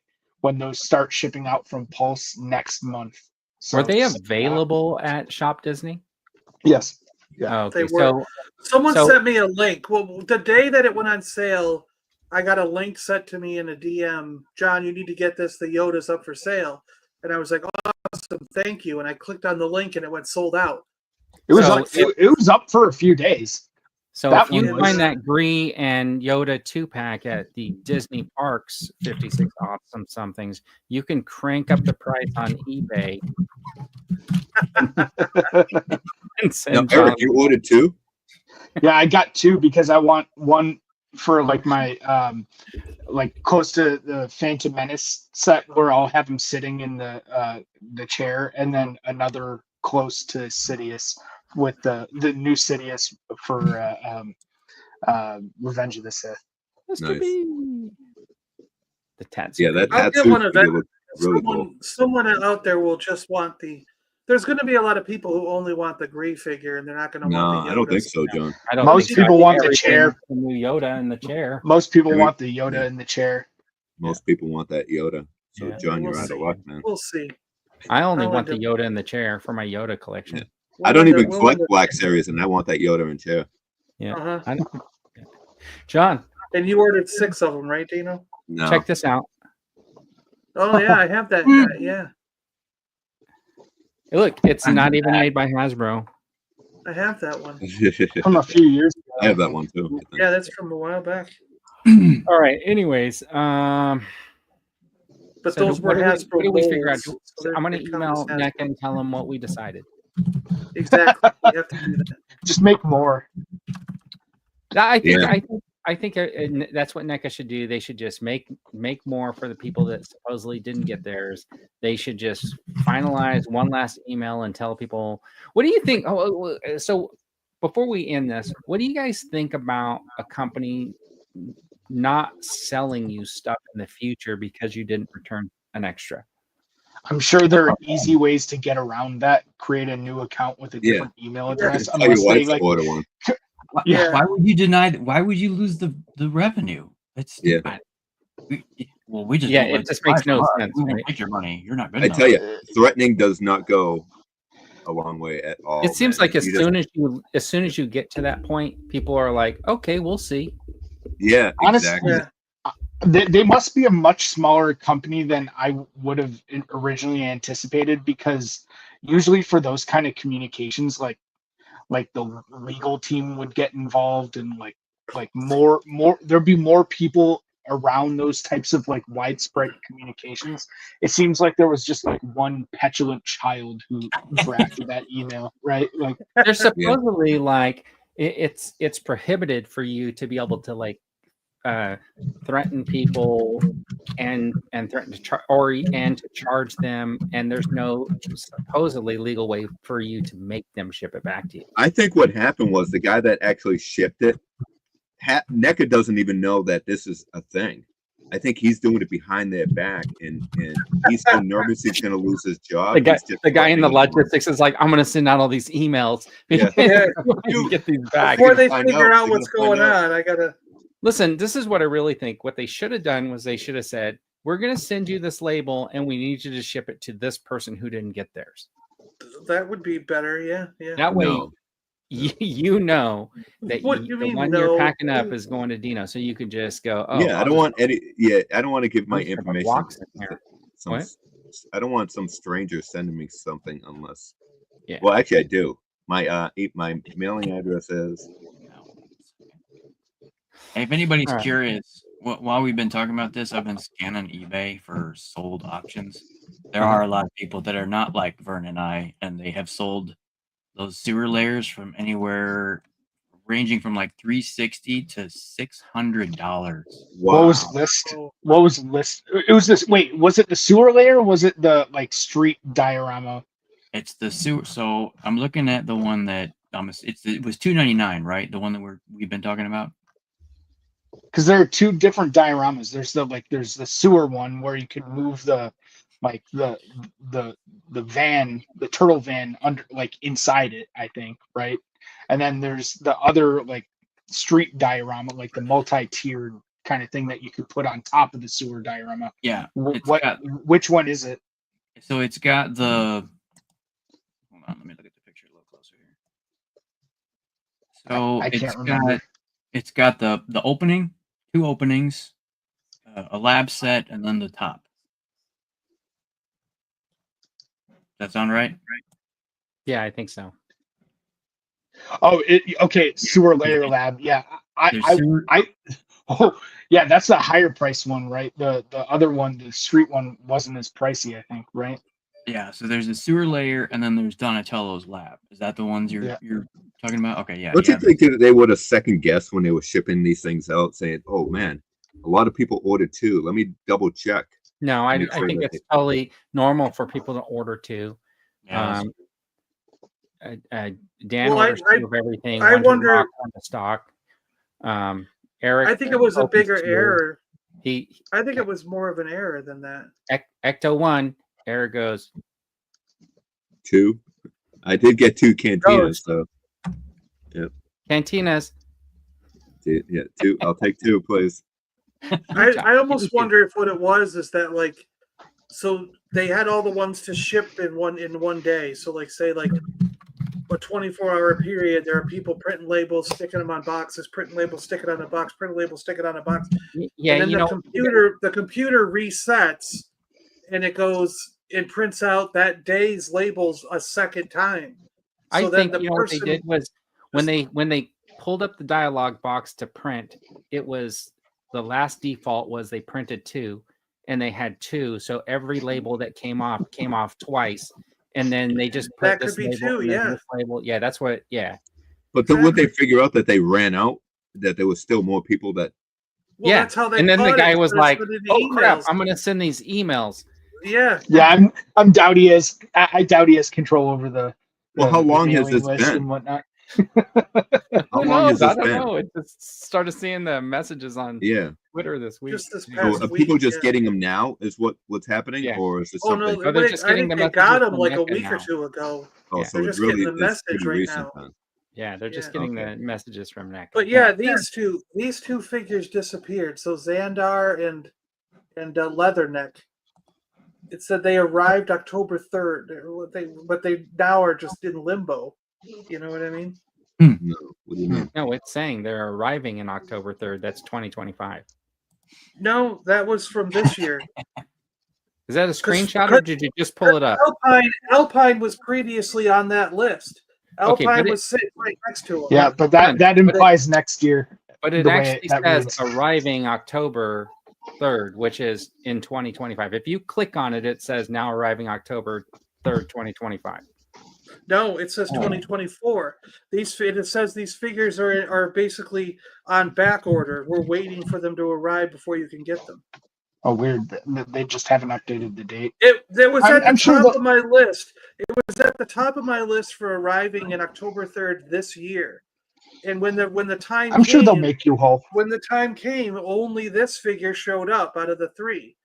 S5: when those start shipping out from Pulse next month. So
S1: were they available at Shop Disney?
S5: Yes.
S1: Yeah. Oh, okay.
S3: They were. Someone sent me a link. Well, the day that it went on sale, I got a link sent to me in a DM. John, you need to get this. The Yoda's up for sale. And I was like, awesome, thank you. And I clicked on the link and it went sold out.
S5: It was up for a few days.
S1: So if you find that Gree and Yoda 2-pack at the Disney parks, 56 awesome somethings, you can crank up the price on eBay.
S6: Now, Eric, you ordered 2?
S5: Yeah, I got 2 because I want one for like my like close to the Phantom Menace set where I'll have him sitting in the chair, and then another close to Sidious with the new Sidious for Revenge of the Sith.
S6: Nice.
S1: The tats.
S6: Yeah, that
S3: I'll
S6: tattoo
S3: get one of them.
S6: really cool.
S3: Someone out there will just want the. There's going to be a lot of people who only want the Gree figure, and they're not going to want the Yoda.
S6: I don't think so, John.
S5: Most people want the chair.
S1: The new Yoda in the chair.
S5: Most people want the Yoda in the chair.
S6: Most people want that Yoda. So,
S1: Yeah.
S6: John, you're out of luck, man.
S3: We'll see.
S1: I only want the Yoda in the chair for my Yoda collection.
S6: Yeah. I don't even collect Black Series, and I want that Yoda in chair.
S1: Yeah.
S3: Uh-huh.
S1: I know. John,
S3: And you ordered 6 of them, right, Dino?
S6: No.
S1: check this out.
S3: Oh yeah, I have that. Yeah,
S1: Look, it's not even made by Hasbro.
S3: I have that one.
S5: From a few years ago.
S6: I have that one too. I think.
S3: Yeah, that's from a while back.
S1: All right. Anyways,
S3: But
S1: so
S3: those were Hasbro.
S1: what do we figure out?
S3: molds, so
S1: I'm going to
S3: they count
S1: email
S3: as
S1: Nick and tell him what we decided.
S3: Hasbro. Exactly. You have to do that.
S5: Just make more.
S1: I think that's what NECA should do. They should just make more for the people that supposedly didn't get theirs. They should just finalize one last email and tell people, what do you think? So before we end this, what do you guys think about a company not selling you stuff in the future because you didn't return an extra?
S5: I'm sure there are easy ways to get around that. Create a new account with a different email address.
S6: Tell your wife to order one.
S3: Yeah.
S4: Why would you deny that? Why would you lose the revenue? It's
S6: Yeah.
S4: we just
S1: It just makes no sense.
S4: We won't
S1: Right?
S4: take your money. You're not good
S6: I
S4: enough.
S6: tell you, threatening does not go a long way at all.
S1: It seems
S6: man.
S1: like as soon as you get to that point, people are like, okay, we'll see.
S6: Yeah,
S5: Honestly,
S6: exactly.
S3: Yeah.
S5: They must be a much smaller company than I would have originally anticipated, because usually for those kind of communications, like the legal team would get involved, and like more there'd be more people around those types of like widespread communications. It seems like there was just like one petulant child who drafted that email, right? Like
S1: They're supposedly like it's prohibited for you to be able to like threaten people and threaten to and to charge them, and there's no supposedly legal way for you to make them ship it back to you.
S6: I think what happened was the guy that actually shipped it, NECA doesn't even know that this is a thing. I think he's doing it behind their back, and he's so nervous he's going to lose his job.
S1: The guy in the logistics is like, I'm going to send out all these emails.
S6: Yeah.
S1: Get these back.
S3: Before they figure out what's going on, I gotta.
S1: Listen, this is what I really think. What they should have done was they should have said, we're going to send you this label and we need you to ship it to this person who didn't get theirs.
S3: That would be better. Yeah.
S1: That way, you know that the one you're packing up is going to Dino. So you could just go, oh,
S6: yeah, I don't want to give my information. I don't want some stranger sending me something unless.
S1: Yeah.
S6: Well, actually, I do. My mailing address is.
S4: Hey, if anybody's curious, while we've been talking about this, I've been scanning eBay for sold auctions. There are a lot of people that are not like Vern and I, and they have sold those sewer layers from anywhere ranging from like $360 to $600.
S6: Wow.
S5: What was list? What was list? It was this. Wait, was it the sewer layer? Or was it the like street diorama?
S4: It's the sewer. So I'm looking at the one that it was $299, right? The one that we've been talking about.
S5: Because there are two different dioramas. There's the sewer one where you can move the van, the turtle van under like inside it, I think, right? And then there's the other like street diorama, like the multi-tiered kind of thing that you could put on top of the sewer diorama.
S4: Yeah.
S5: Which one is it?
S4: So it's got the. Hold on, let me look at the picture a little closer here. So
S5: I can't remember.
S4: It's got the opening, two openings, a lab set, and then the top. That sound right?
S1: Yeah, I think so.
S5: Oh, okay. Sewer layer lab. Yeah, oh yeah, that's the higher price one, right? The other one, the street one, wasn't as pricey, I think, right?
S4: Yeah. So there's a sewer layer, and then there's Donatello's lab. Is that the ones you're talking about? Okay, yeah.
S6: Don't you think that they would have second guessed when they were shipping these things out, saying, "Oh man, a lot of people ordered two. Let me double check."
S1: No, I think it's totally normal for people to order two.
S4: Yeah.
S1: Dan orders two of everything.
S3: I wonder
S1: on the stock. Eric,
S3: I think it was a bigger error.
S1: I
S3: think it was more of an error than that.
S1: Ecto 1. Eric goes
S6: two. I did get two cantinas, so yeah.
S1: Cantinas.
S6: Yeah, two. I'll take two, please.
S3: I almost wonder if what it was is that like, so they had all the ones to ship in one day. So like, say like a 24-hour period, there are people printing labels, sticking them on boxes, printing labels, sticking on a box, printing labels, sticking on a box.
S1: Yeah,
S3: and then the computer resets, and it prints out that day's labels a second time. So
S1: I think what they did was when they pulled up the dialogue box to print, it was the last default was they printed two, and they had two, so every label that came off twice, and then they just put this label. Yeah, that's what. Yeah.
S6: But then would they figure out that they ran out? That there was still more people that.
S3: Well, that's how they.
S1: And then the guy was like, "Oh crap! I'm going to send these emails."
S3: Yeah.
S5: Yeah, I'm doubt he has. I doubt he has control over the.
S6: Well, how long has this been?
S5: And whatnot.
S6: How long has this
S1: I don't
S6: been?
S1: know. It just started seeing the messages on Twitter this week.
S3: Just this past
S6: so are people just getting them now? Is what's happening, or is this something?
S3: No,
S1: they're just getting
S3: they got them like a week or two ago.
S6: Oh, so
S3: they're
S6: it's
S3: just
S6: really
S3: getting the message right now.
S6: then.
S1: Yeah, they're just getting the messages from NECA.
S3: But yeah, these two figures disappeared. So Xandar and Leatherneck. It said they arrived October 3rd. But they now are just in limbo. You know what I mean?
S6: No, what do you mean?
S1: No, it's saying they're arriving in October 3rd. That's 2025.
S3: No, that was from this year.
S1: Is that a screenshot, or did you just pull it up?
S3: Alpine was previously on that list. Alpine was sitting right next to him.
S5: Yeah, but that implies next year.
S1: But it actually says arriving October 3rd, which is in 2025. If you click on it, it says now arriving October 3rd, 2025.
S3: No, it says 2024. It says these figures are basically on back order. We're waiting for them to arrive before you can get them.
S5: Oh, weird. They just haven't updated the date.
S3: It was
S5: I'm-
S3: at the
S5: I'm sure
S3: top
S5: the-
S3: of my list. It was at the top of my list for arriving in October 3rd this year. And when the time
S5: I'm sure they'll
S3: came-
S5: make you whole.
S3: when the time came, only this figure showed up out of the 3.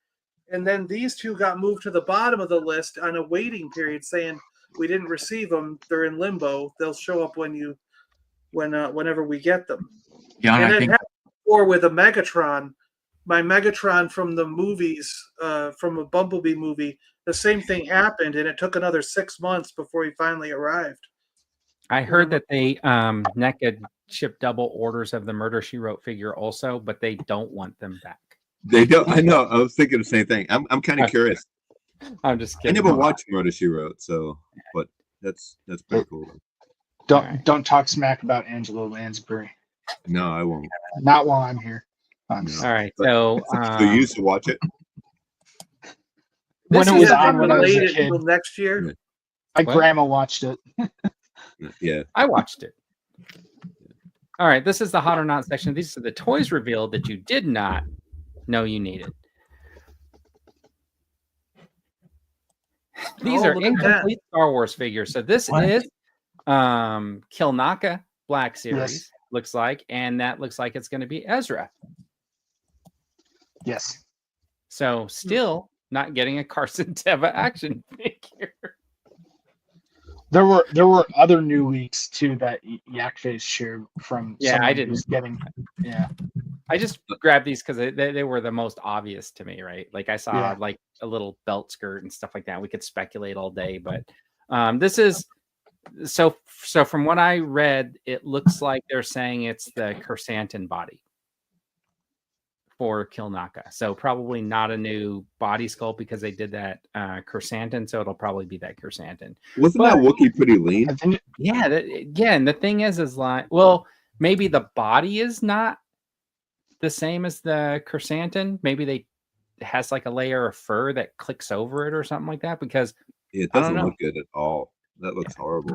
S3: And then these 2 got moved to the bottom of the list on a waiting period saying we didn't receive them. They're in limbo. They'll show up whenever we get them.
S4: John,
S3: And
S4: I
S3: it
S4: think
S3: happened before with a Megatron. My Megatron from the movies, from a Bumblebee movie, the same thing happened, and it took another 6 months before he finally arrived.
S1: I heard that they NECA shipped double orders of the Murder She Wrote figure also, but they don't want them back.
S6: They don't. I know. I was thinking the same thing. I'm kind of curious.
S1: I'm just
S6: I
S1: kidding.
S6: never watched Murder She Wrote, so but that's pretty cool.
S5: Don't talk smack about Angela Lansbury.
S6: No, I won't.
S5: Not while I'm here.
S1: All right, so
S6: So you used to watch it?
S5: When
S1: this
S5: it
S1: is
S5: was
S1: a-
S5: on when I was a
S3: Delayed it
S5: kid,
S3: until next year.
S5: my
S1: What?
S5: grandma watched it.
S6: Yeah.
S1: I watched it. All right, this is the hot or not section. These are the toys revealed that you did not know you needed. These
S3: Oh,
S1: are
S3: look at that.
S1: incomplete Star Wars figures. So this
S4: What?
S1: is Kilnaka Black Series,
S5: Yes.
S1: looks like, and that looks like it's going to be Ezra.
S5: Yes.
S1: So still not getting a Carson Teva action figure.
S5: There were other new leaks too that Yakface shared from.
S1: Yeah, I
S5: someone
S1: didn't-
S5: who's getting. Yeah.
S1: I just grabbed these because they were the most obvious to me, right? Like I saw
S5: Yeah.
S1: like a little belt skirt and stuff like that. We could speculate all day, but this is so from what I read, it looks like they're saying it's the Kersantin body for Kilnaka. So probably not a new body sculpt because they did that Kersantin, so it'll probably be that Kersantin.
S6: Wasn't that Wookiee pretty lean?
S5: I think
S1: Yeah, and the thing is like, well, maybe the body is not the same as the Kersantin. Maybe it has like a layer of fur that clicks over it or something like that. Because
S6: It
S1: I don't
S6: doesn't
S1: know.
S6: look good at all. That looks horrible.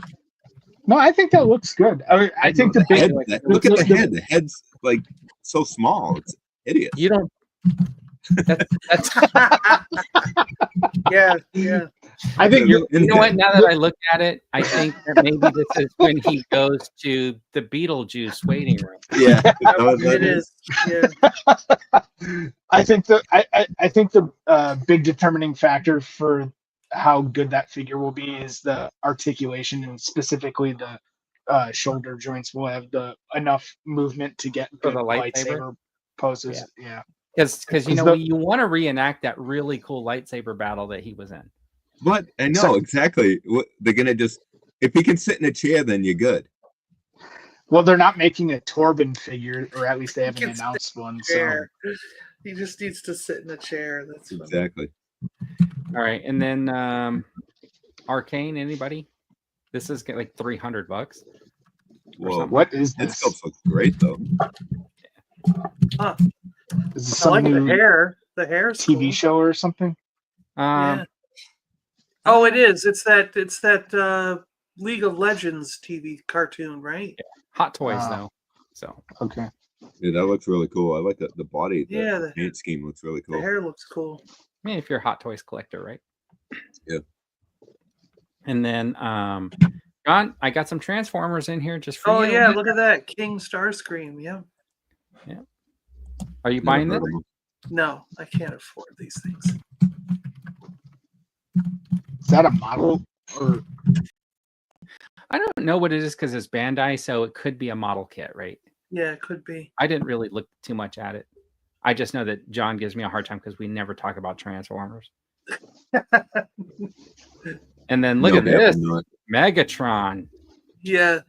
S5: no, I think that looks good. I think the
S6: The head,
S5: big
S6: look at the head. The head's like so small. It's hideous.
S1: you don't. That's
S3: Yeah, yeah.
S5: I think you're
S1: you know what? Now that I look at it, I think that maybe this is when he goes to the Beetlejuice waiting room.
S6: Yeah,
S3: It is. Yeah.
S5: I think the big determining factor for how good that figure will be is the articulation, and specifically the shoulder joints will have enough movement to get
S1: For
S5: good
S1: the lightsaber?
S5: poses. Yeah.
S1: Because you
S5: 'Cause
S1: know
S5: the-
S1: you want to reenact that really cool lightsaber battle that he was in.
S6: But I know
S5: So-
S6: exactly. What they're gonna just if he can sit in a chair, then you're good.
S5: Well, they're not making a Torben figure, or at least they haven't
S3: can sit
S5: announced one. So
S3: Chair. He just needs to sit in a chair. That's funny.
S6: Exactly.
S1: All right, and then Arcane. Anybody? This is like $300.
S6: Well,
S5: what is
S6: that
S5: this?
S6: sculpt looks great though.
S5: Is this
S3: I
S5: some
S3: like the
S5: new
S3: hair. The hair's
S5: TV
S3: cool.
S5: show or something?
S3: Yeah. Oh, it is. It's that League of Legends TV cartoon, right?
S1: Hot Toys
S5: Wow.
S1: though. So
S5: Okay.
S6: Yeah, that looks really cool. I like the body. The
S3: Yeah, the-
S6: paint scheme looks really
S3: The
S6: cool.
S3: hair looks cool.
S1: I mean, if you're a Hot Toys collector, right?
S6: Yeah.
S1: And then John, I got some Transformers in here just for
S3: Oh
S1: you.
S3: yeah, look at that King Starscream. Yeah.
S1: Are you
S6: Never
S1: buying
S6: heard
S1: this?
S6: of 'em.
S3: No, I can't afford these things.
S5: Is that a model? Or
S1: I don't know what it is because it's Bandai, so it could be a model kit, right?
S3: Yeah, it could be.
S1: I didn't really look too much at it. I just know that John gives me a hard time because we never talk about Transformers. And then look
S6: No,
S1: at this,
S6: definitely not.
S1: Megatron.
S3: Yeah.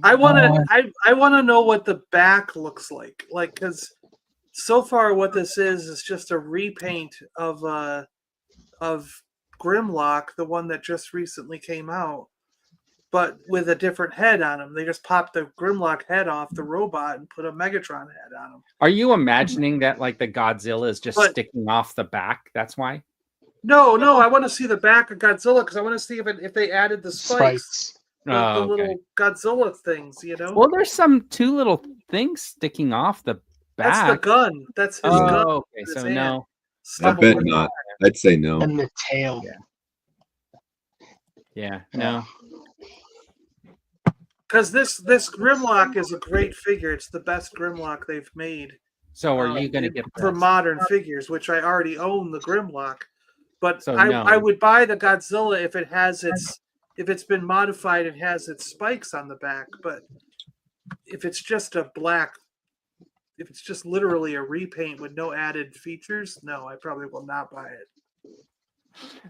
S3: I want to. I want to know what the back looks like. Like, because so far what this is just a repaint of Grimlock, the one that just recently came out. but with a different head on him. They just popped the Grimlock head off the robot and put a Megatron head on him.
S1: Are you imagining that like the Godzilla is just
S3: But-
S1: sticking off the back? That's why.
S3: No, I want to see the back of Godzilla because I want to see if they added the spikes, the
S1: Oh, okay.
S3: little Godzilla things. You know,
S1: Well, there's two little things sticking off the
S3: that's
S1: back.
S3: the gun. That's his gun.
S1: Oh, okay.
S3: his
S1: So
S3: hand.
S1: no.
S6: I
S3: Stumble
S6: bet
S3: with
S6: not. I'd say no.
S5: And the tail.
S1: Yeah, no.
S3: Because this Grimlock is a great figure. It's the best Grimlock they've made.
S1: So are you going to get
S3: for
S1: this?
S3: modern figures, which I already own the Grimlock, but
S1: So
S3: I
S1: no.
S3: would buy the Godzilla if it's been modified and has its spikes on the back. But if it's just if it's just literally a repaint with no added features, no, I probably will not buy it.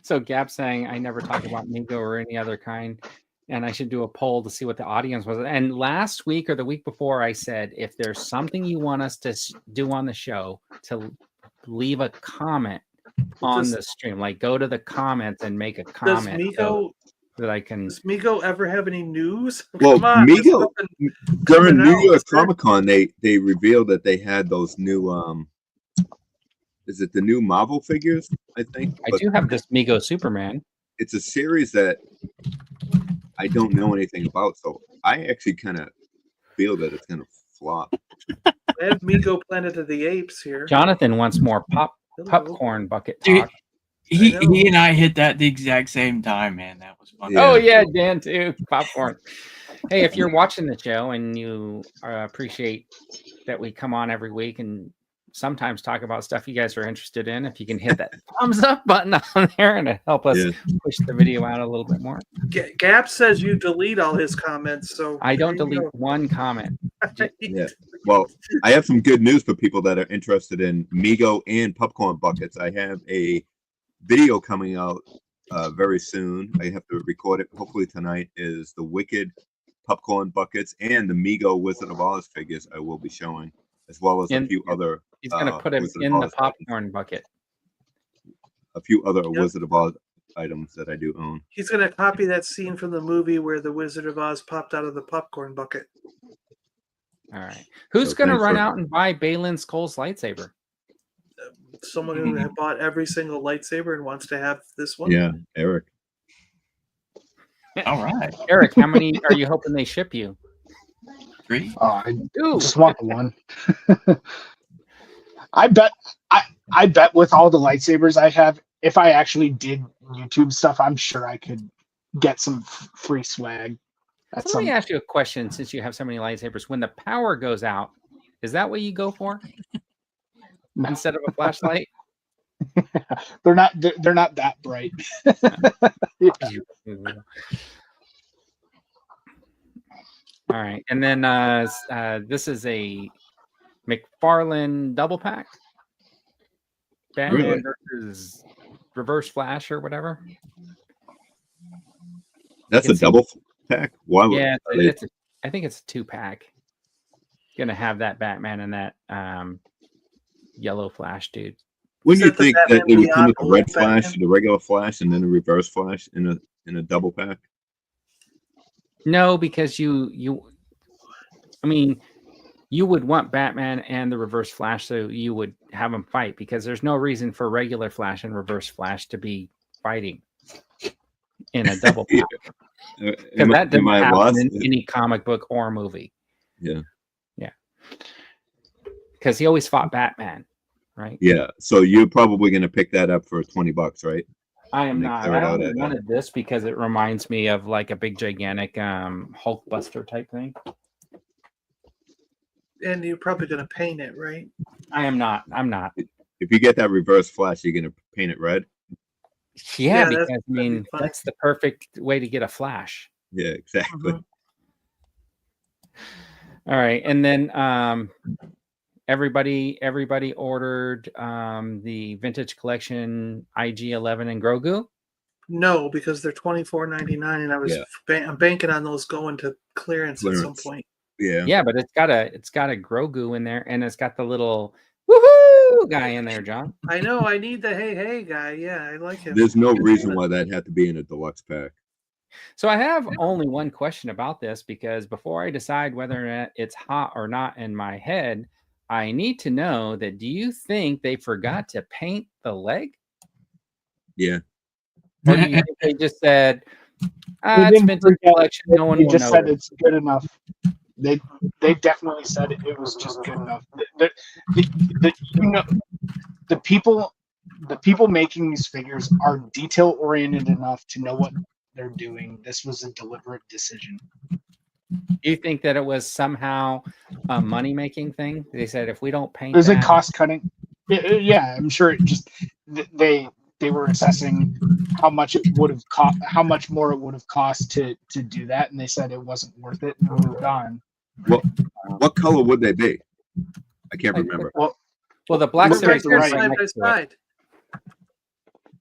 S1: So Gap saying I never talk about Mego or any other kind, and I should do a poll to see what the audience was. And last week or the week before, I said if there's something you want us to do on the show, to leave a comment on the stream, like go to the comments and make a
S3: Does
S1: comment so
S3: Mego
S1: that I can.
S3: does Mego ever have any news?
S6: Well,
S3: Come on, there's
S6: Mego-
S3: nothing-
S6: During
S3: coming
S6: New
S3: out,
S6: York
S3: is there?
S6: Comic Con, they revealed that they had those new is it the new Marvel figures? I think.
S1: I
S6: But
S1: do have this Mego Superman.
S6: it's a series that I don't know anything about, so I actually kind of feel that it's gonna flop.
S3: I have Mego Planet of the Apes here.
S1: Jonathan wants more
S3: Hello.
S1: popcorn bucket
S4: Dude,
S1: talk.
S4: He
S3: I know.
S4: and I hit that the exact same time, man. That was fun.
S6: Yeah.
S1: Oh yeah, Dan too. Popcorn. Hey, if you're watching the show and you appreciate that we come on every week and sometimes talk about stuff you guys are interested in, if you can hit that thumbs up button on there and help us
S6: Yeah.
S1: push the video out a little bit more.
S3: Gap says you delete all his comments, so
S1: I don't
S3: there you
S1: delete one comment.
S3: go.
S6: Yeah. Well, I have some good news for people that are interested in Mego and popcorn buckets. I have a video coming out very soon. I have to record it hopefully tonight. Is the Wicked popcorn buckets and the Mego Wizard of Oz figures I will be showing, as well as a
S1: And
S6: few other
S1: He's gonna put him
S6: Wizard of
S1: in the
S6: Oz items.
S1: popcorn bucket.
S6: A few other
S3: Yep.
S6: Wizard of Oz items that I do own.
S3: He's gonna copy that scene from the movie where the Wizard of Oz popped out of the popcorn bucket.
S1: All right. Who's
S6: So
S1: gonna
S6: thanks
S1: run
S6: for-
S1: out and buy Balin Skull's lightsaber?
S3: Someone who had bought every single lightsaber and wants to have this one.
S6: Yeah, Eric.
S4: All right.
S1: Eric, how many are you hoping they ship you?
S4: 3.
S5: I
S1: Ooh,
S5: just want the one. I bet with all the lightsabers I have, if I actually did YouTube stuff, I'm sure I could get some free swag. That's
S1: so let me
S5: some,
S1: ask you a question since you have so many lightsabers. When the power goes out, is that what you go for
S5: no,
S1: instead of a flashlight?
S5: they're not that bright.
S1: All right. And then this is a McFarlane double pack. Batman
S6: Really?
S1: versus Reverse Flash or whatever.
S6: That's a
S1: It's-
S6: double pack. Why would
S1: Yeah,
S6: they-
S1: I think it's a 2-pack. Gonna have that Batman and that yellow Flash dude.
S6: Wouldn't
S3: Is
S6: you
S3: that the
S6: think that
S3: Batman
S6: they would come with a
S3: Beyond
S6: red
S3: Batman?
S6: flash, the regular flash, and then a reverse flash in a double pack?
S1: No, because you I mean, you would want Batman and the Reverse Flash, so you would have them fight because there's no reason for regular Flash and Reverse Flash to be fighting in a double pack. Because
S6: Am I-
S1: that didn't
S6: am I
S1: happen
S6: lost?
S1: in any comic book or movie.
S6: Yeah.
S1: Because he always fought Batman, right?
S6: Yeah. So you're probably gonna pick that up for $20, right?
S1: I am
S6: Make
S1: not.
S6: sure
S1: I
S6: it out
S1: only
S6: at-
S1: wanted this because it reminds me of like a big gigantic Hulkbuster type thing.
S3: And you're probably gonna paint it, right?
S1: I am not. I'm not.
S6: If you get that reverse flash, you're gonna paint it red.
S1: Yeah,
S3: Yeah, that's-
S1: because I
S3: that'd be
S1: mean
S3: fun.
S1: that's the perfect way to get a Flash.
S6: Yeah, exactly.
S3: Mhm.
S1: All right, and then everybody ordered the vintage collection IG-11 and Grogu.
S3: No, because they're $24.99, and I was
S6: Yeah.
S3: I'm banking on those going to clearance at some
S6: Clearance.
S3: point.
S6: Yeah.
S1: Yeah, but it's got a Grogu in there, and it's got the little woohoo guy in there, John.
S3: I know I need the hey guy. Yeah, I like him.
S6: There's no reason why that had to be in a deluxe pack.
S1: So I have only one question about this, because before I decide whether or not it's hot or not in my head, I need to know that, do you think they forgot to paint the leg?
S6: Yeah.
S1: Or do you think they just said,
S5: They
S1: it's
S5: didn't
S1: vintage
S5: forget.
S1: collection, no one
S5: They
S1: will
S5: just said
S1: notice?
S5: it's good enough. They definitely said it was just good enough. The people making these figures are detail oriented enough to know what they're doing. This was a deliberate decision.
S1: Do you think that it was somehow a money-making thing? They said, if we don't paint
S5: There's a
S1: that,
S5: cost cutting. Yeah, I'm sure it just they were assessing how much it would have cost, how much more it would have cost to do that, and they said it wasn't worth it and moved on.
S6: What color would they be? I can't
S1: Like,
S6: remember.
S5: Well,
S1: well, the Black
S5: Look at
S1: Series
S5: the
S3: They're
S5: right.
S1: right
S3: side
S1: next
S3: by
S1: to it.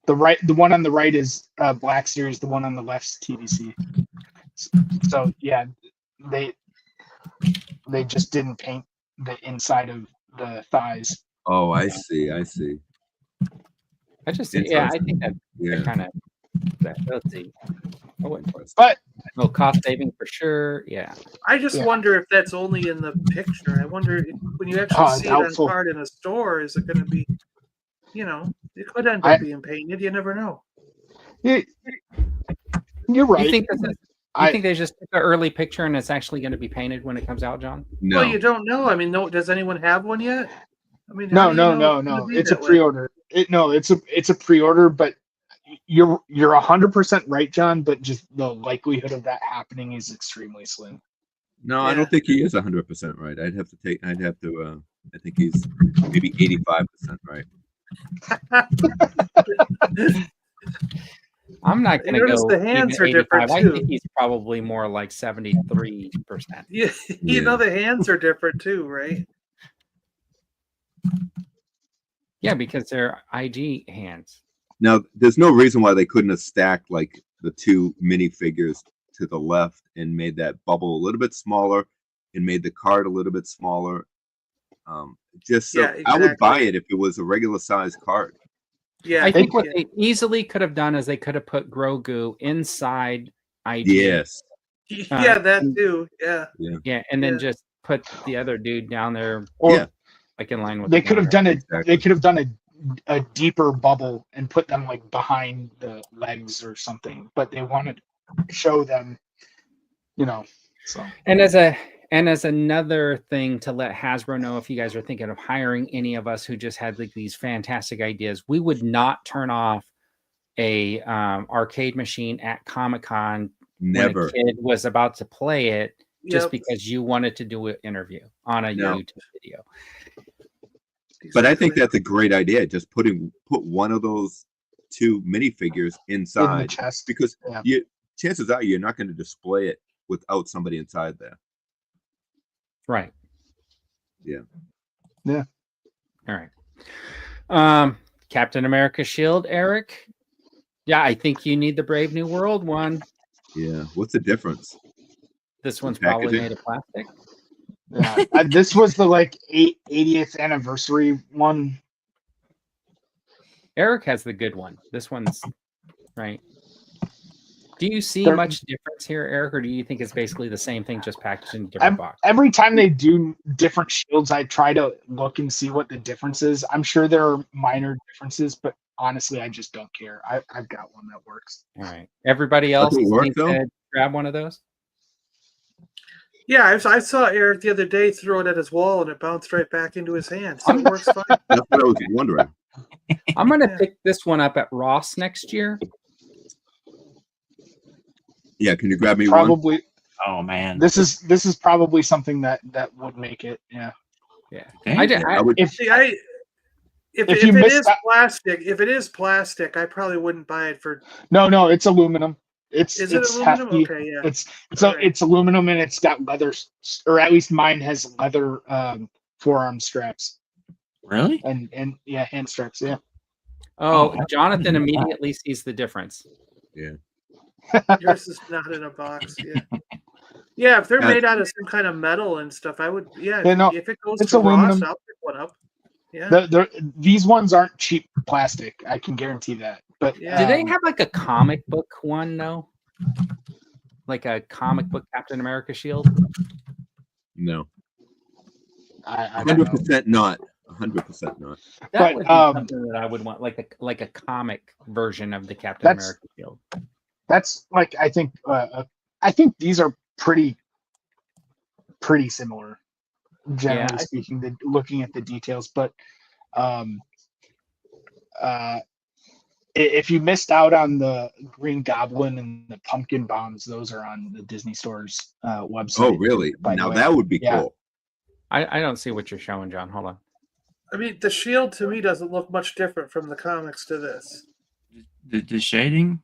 S3: side.
S5: the one on the right is Black Series. The one on the left's TDC. So yeah, they just didn't paint the inside of the thighs.
S6: Oh, I see. I see.
S1: I just, yeah, I
S6: Interesting.
S1: think that
S6: Yeah.
S1: kind of, let's see. I wouldn't put it.
S5: But
S1: No, cost saving for sure. Yeah.
S3: I just
S5: Yeah.
S3: wonder if that's only in the picture. I wonder if, when you actually see it
S5: doubtful.
S3: on card in a store, is it going to be, it could end up being painted. You never know.
S5: You're right.
S1: You think they just took an early picture and it's actually going to be painted when it comes out, John?
S6: No.
S3: Well, you don't know. I mean, does anyone have one yet? I mean,
S5: No.
S3: how do you know it's gonna be
S5: It's a
S3: that way?
S5: pre-order. It's a pre-order, but you're 100% right, John. But just the likelihood of that happening is extremely slim.
S6: No, I
S3: Yeah.
S6: don't think he is 100% right. I think he's maybe 85% right.
S1: I'm not going to
S3: Notice
S1: go
S3: the hands
S1: even
S3: are different,
S1: 85. I
S3: too.
S1: think he's probably more like 73%.
S3: Yeah,
S6: Yeah.
S3: the hands are different too, right?
S1: Yeah, because they're IG hands.
S6: Now, there's no reason why they couldn't have stacked like the two minifigures to the left and made that bubble a little bit smaller and made the card a little bit smaller. Just so
S3: Yeah,
S6: I would buy
S3: exactly.
S6: it if it was a regular size card.
S3: Yeah,
S1: I think what
S3: yeah.
S1: they easily could have done is they could have put Grogu inside IG.
S6: Yes.
S3: Yeah, that too. Yeah.
S1: Yeah, and then
S3: Yeah.
S1: just put the other dude down there,
S5: Or
S6: Yeah.
S1: like in line with.
S5: they
S1: the
S5: could have
S1: camera.
S5: done it.
S6: Exactly.
S5: They could have done a deeper bubble and put them like behind the legs or something. But they wanted to show them, So
S1: And as another thing to let Hasbro know, if you guys are thinking of hiring any of us who just had like these fantastic ideas, we would not turn off a arcade machine at Comic-Con
S6: Never.
S1: when a kid was about to play it, just
S3: Yep.
S1: because you wanted to do an interview on a
S6: No.
S1: YouTube video.
S6: But I think
S3: Exactly.
S6: that's a great idea. Just put one of those two minifigures
S5: in the
S6: inside,
S5: chest.
S6: because
S5: Yeah.
S6: chances are you're not going to display it without somebody inside there.
S1: Right.
S6: Yeah.
S5: Yeah.
S1: All right. Captain America shield, Eric. Yeah, I think you need the Brave New World one.
S6: Yeah. What's the difference?
S1: This one's probably
S6: Packaging?
S1: made of plastic.
S5: Yeah. This was the 80th anniversary one.
S1: Eric has the good one. This one's right. Do you see
S5: There-
S1: much difference here, Eric, or do you think it's basically the same thing, just packaged in a different box?
S5: Every time they do different shields, I try to look and see what the difference is. I'm sure there are minor differences, but honestly, I just don't care. I've got one that works.
S1: All right. Everybody else
S6: Does it work,
S1: think
S6: though?
S1: to grab one of those?
S3: Yeah, I saw Eric the other day throw it at his wall and it bounced right back into his hand. So it works fine.
S6: That's what I was wondering.
S1: I'm going to
S3: Yeah.
S1: pick this one up at Ross next year.
S6: Yeah. Can you grab me one?
S5: Probably
S4: Oh man.
S5: this is probably something that would make it. Yeah.
S1: Yeah.
S4: Thank you.
S6: I would.
S5: If
S3: See, if
S5: If
S3: it
S5: you miss
S3: is
S5: that-
S3: plastic, I probably wouldn't buy it for.
S5: no, it's aluminum. It's
S3: Is it aluminum?
S5: hefty.
S3: Okay, yeah.
S5: It's aluminum and it's got leather, or at least mine has leather forearm straps
S4: Really?
S5: and hand straps. Yeah.
S1: Oh,
S4: Oh,
S1: Jonathan immediately sees the difference.
S3: Yours is not in a box. Yeah. Yeah, if they're
S6: Yeah.
S3: made out of some kind of metal and stuff, I would. Yeah,
S5: Yeah, no,
S3: if it goes
S5: it's
S3: to Ross,
S5: aluminum.
S3: I'll pick one up. Yeah.
S5: These ones aren't cheap plastic. I can guarantee that. But
S3: Yeah.
S1: Do they
S5: um,
S1: have like a comic book one though? like a comic book Captain America shield?
S6: No,
S5: I don't know.
S6: 100% not. 100% not.
S1: That
S5: But,
S1: would be something that I would want, like a comic version of the Captain
S5: That's-
S1: America shield.
S5: That's like I think these are pretty similar, generally
S1: Yeah,
S5: speaking. Looking at the details, but if you missed out on the Green Goblin and the pumpkin bombs, those are on the Disney Store's website.
S6: Oh, really?
S5: by the
S6: Now
S5: way.
S6: that would be
S5: Yeah.
S6: cool.
S1: I don't see what you're showing, John. Hold on.
S3: I mean, the shield to me doesn't look much different from the comics to this.
S4: The shading.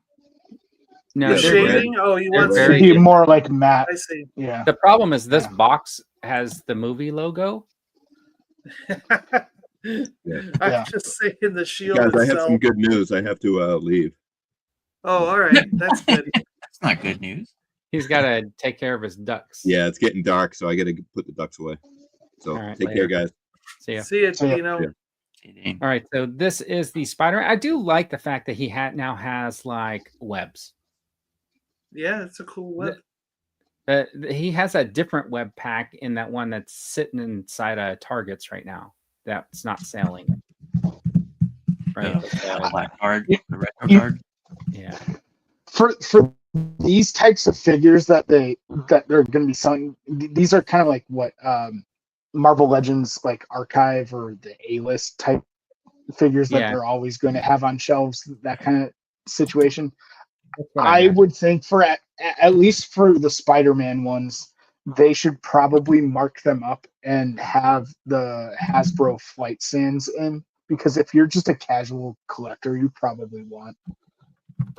S1: No,
S6: Yeah,
S3: The
S1: they're-
S6: shade-
S3: shading? Oh, you
S1: they're
S3: want
S1: very
S5: Be
S3: shading?
S5: more like matte.
S3: I see.
S5: Yeah.
S1: the problem is this
S5: Yeah.
S1: box has the movie logo.
S3: I'm
S5: Yeah.
S3: just saying the shield
S6: Guys, I have
S3: itself.
S6: some good news. I have to leave.
S3: Oh, all right. That's good.
S4: That's not good news.
S1: He's got to take care of his ducks.
S6: Yeah, it's getting dark, so I got to put the ducks away. So
S1: All right,
S6: take
S1: later.
S6: care, guys.
S1: See ya.
S3: See it,
S5: See ya.
S3: you know.
S6: Yeah.
S4: Shading.
S1: All right, so this is the Spider. I do like the fact that he now has like webs.
S3: Yeah, it's a cool web.
S1: He has a different web pack in that one that's sitting inside of Targets right now. That's not selling. Right.
S4: The black card,
S5: Yeah.
S4: the retro
S5: You-
S4: card.
S1: Yeah.
S5: For these types of figures that they're going to be selling, these are kind of like what Marvel Legends like Archive or the A-list type figures that
S1: Yeah.
S5: they're always going to have on shelves. That kind of situation.
S1: That's what
S5: I
S1: meant.
S5: would think for at least for the Spider-Man ones, they should probably mark them up and have the Hasbro flight stands in, because if you're just a casual collector, you probably want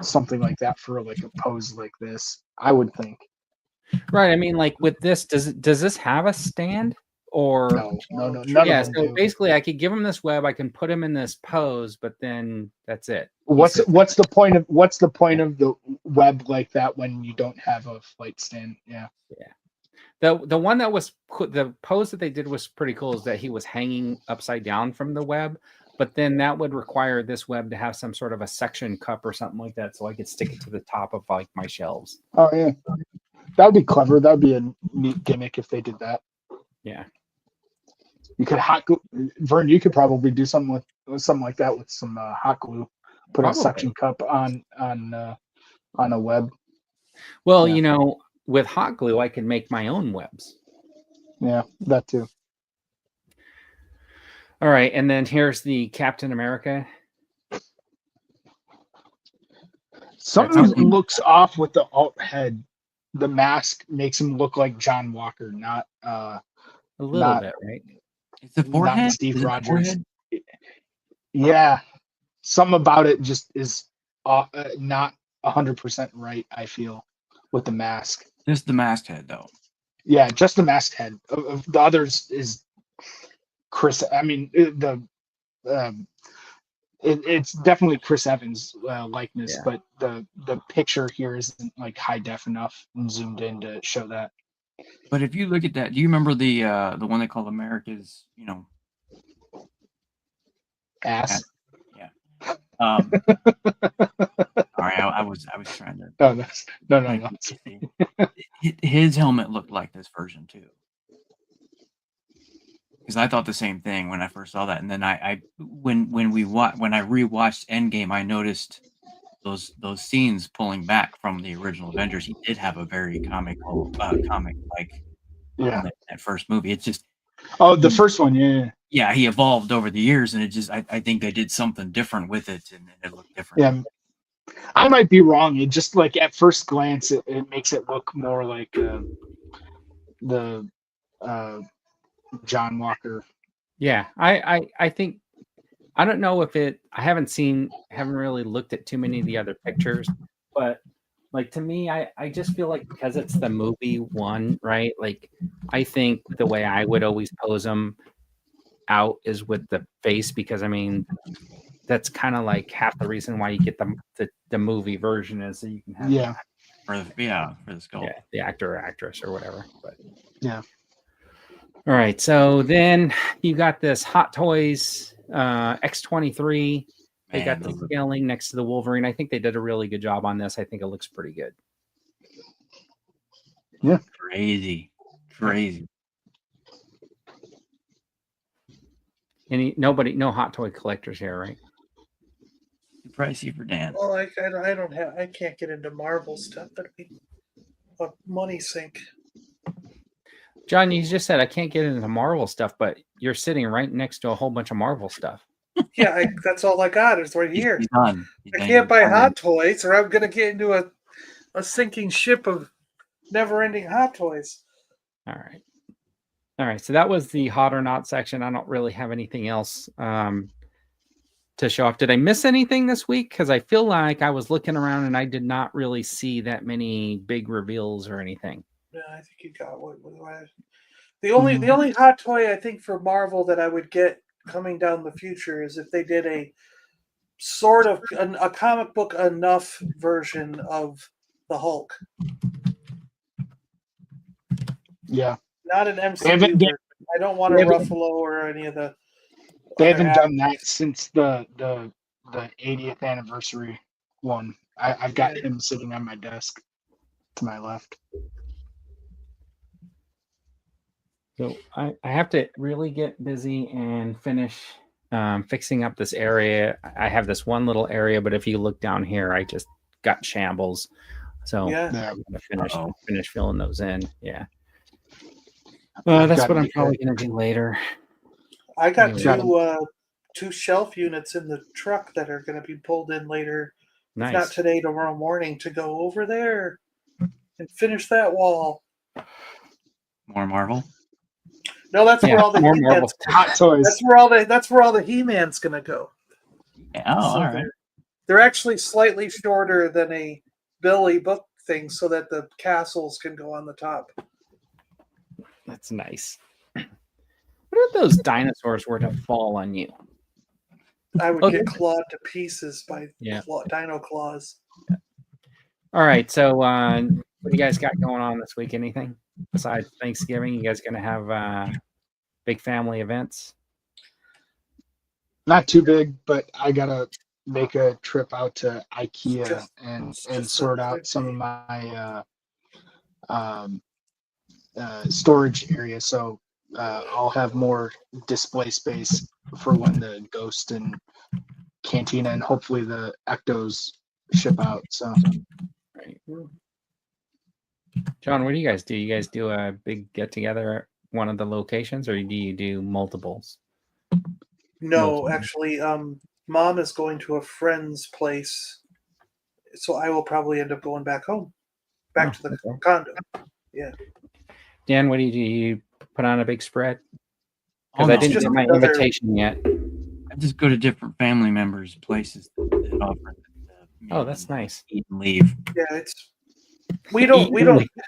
S5: something like that for like a pose like this, I would think.
S1: Right. I mean, like with this, does this have a stand or?
S5: No, none
S1: Yeah.
S5: of them
S1: So
S5: do.
S1: basically, I could give him this web. I can put him in this pose, but then that's it.
S5: What's the point of the web like that when you don't have a flight stand? Yeah.
S1: The one that was the pose that they did was pretty cool. Is that he was hanging upside down from the web, but then that would require this web to have some sort of a section cup or something like that, so I could stick it to the top of like my shelves.
S5: Oh yeah. That would be clever. That would be a neat gimmick if they did that.
S1: Yeah.
S5: You could hot glue, Vern. You could probably do something with something like that with some hot glue. Put
S1: Probably.
S5: a suction cup on a web.
S1: Well,
S5: Yeah.
S1: you know, with hot glue, I can make my own webs.
S5: Yeah, that too.
S1: All right, and then here's the Captain America.
S5: Something
S1: Something-
S5: looks off with the alt head. The mask makes him look like John Walker, not
S1: A little
S5: Not-
S1: bit, right?
S4: It's the forehead.
S5: Steve
S4: Is it the
S5: Rogers.
S4: forehead?
S5: yeah. Something about it just is not 100% right. I feel with the mask.
S4: Just the masked head, though.
S5: Yeah, just the masked head. Of the others is Chris. I mean, it's definitely Chris Evans' likeness,
S1: Yeah.
S5: but the picture here isn't like high def enough and zoomed in to show that.
S4: But if you look at that, do you remember the one they call America's,
S5: Ass.
S4: all right, I was trying to.
S5: No, no.
S4: His helmet looked like this version too. Because I thought the same thing when I first saw that, and then when I rewatched Endgame, I noticed those scenes pulling back from the original Avengers. He did have a very comic like
S5: Yeah.
S4: that first movie. It's just
S5: Oh, the first one. Yeah.
S4: he evolved over the years, and it just I think they did something different with it, and it looked different.
S5: Yeah. I might be wrong. It just like at first glance, it makes it look more like the John Walker.
S1: Yeah, I think I don't know if I haven't really looked at too many of the other pictures, but like to me, I just feel like because it's the movie one, right? Like I think the way I would always pose them out is with the face, because I mean that's kind of like half the reason why you get the movie version is so you can have
S5: Yeah.
S4: For the skull.
S1: yeah, the actor or actress or whatever. But
S5: Yeah.
S1: All right, so then you got this Hot Toys X-23. They
S4: Man,
S1: got the
S4: those look-
S1: scaling next to the Wolverine. I think they did a really good job on this. I think it looks pretty good.
S4: Crazy. Crazy.
S1: No hot toy collectors here, right?
S4: Too pricey for Dan.
S3: Well, I don't have. I can't get into Marvel stuff. That'd be a money sink.
S1: John, you just said I can't get into Marvel stuff, but you're sitting right next to a whole bunch of Marvel stuff.
S3: Yeah, that's all I got is right here.
S4: He's done.
S3: I can't buy Hot Toys, or I'm gonna get into a sinking ship of never-ending Hot Toys.
S1: All right. So that was the hot or not section. I don't really have anything else to show off. Did I miss anything this week? Because I feel like I was looking around and I did not really see that many big reveals or anything.
S3: Yeah, I think you got what the only Hot Toy I think for Marvel that I would get coming down the future is if they did a sort of a comic book enough version of the Hulk.
S5: Yeah.
S3: Not an MCU
S5: haven't
S3: version. I don't want a Ruffalo or any of the.
S5: They
S3: other
S5: haven't done that since the 80th anniversary one. I've got him sitting on my desk to my left.
S1: So I have to really get busy and finish fixing up this area. I have this one little area, but if you look down here, I just got shambles. So
S3: Yeah.
S1: I'm gonna finish filling those in. Yeah. That's what I'm probably gonna do later.
S3: I got
S1: Anyway.
S3: two shelf units in the truck that are going to be pulled in later.
S1: Nice.
S3: If not today, tomorrow morning to go over there and finish that wall.
S4: More Marvel.
S3: No, that's where all the
S1: more
S3: He-Man's
S1: Marvel.
S5: Hot Toys.
S3: that's where all the He-Man's going to go.
S4: Yeah, oh,
S3: So
S4: all right.
S3: They're actually slightly shorter than a Billy book thing, so that the castles can go on the top.
S1: That's nice. What if those dinosaurs were to fall on you?
S3: I would
S1: Okay.
S3: get clawed to pieces by
S1: Yeah.
S3: dino claws.
S1: All right. So what do you guys got going on this week? Anything besides Thanksgiving? You guys gonna have big family events?
S5: Not too big, but I gotta make a trip out to IKEA and sort out some of my storage area. So I'll have more display space for when the Ghost and Cantina and hopefully the Ectos ship out. So
S1: Right. John, what do you guys do? You guys do a big get together at one of the locations, or do you do multiples?
S3: No,
S1: Multiple.
S3: actually, Mom is going to a friend's place, so I will probably end up going back home, back to the
S1: okay.
S3: condo.
S1: Dan, what do? You put on a big spread?
S4: Oh,
S1: Because I
S4: no.
S1: didn't
S3: Just
S1: get my
S3: another-
S1: invitation yet.
S4: I just go to different family members' places that offer.
S1: Oh, that's nice.
S4: Eat and leave.
S3: Yeah, we don't.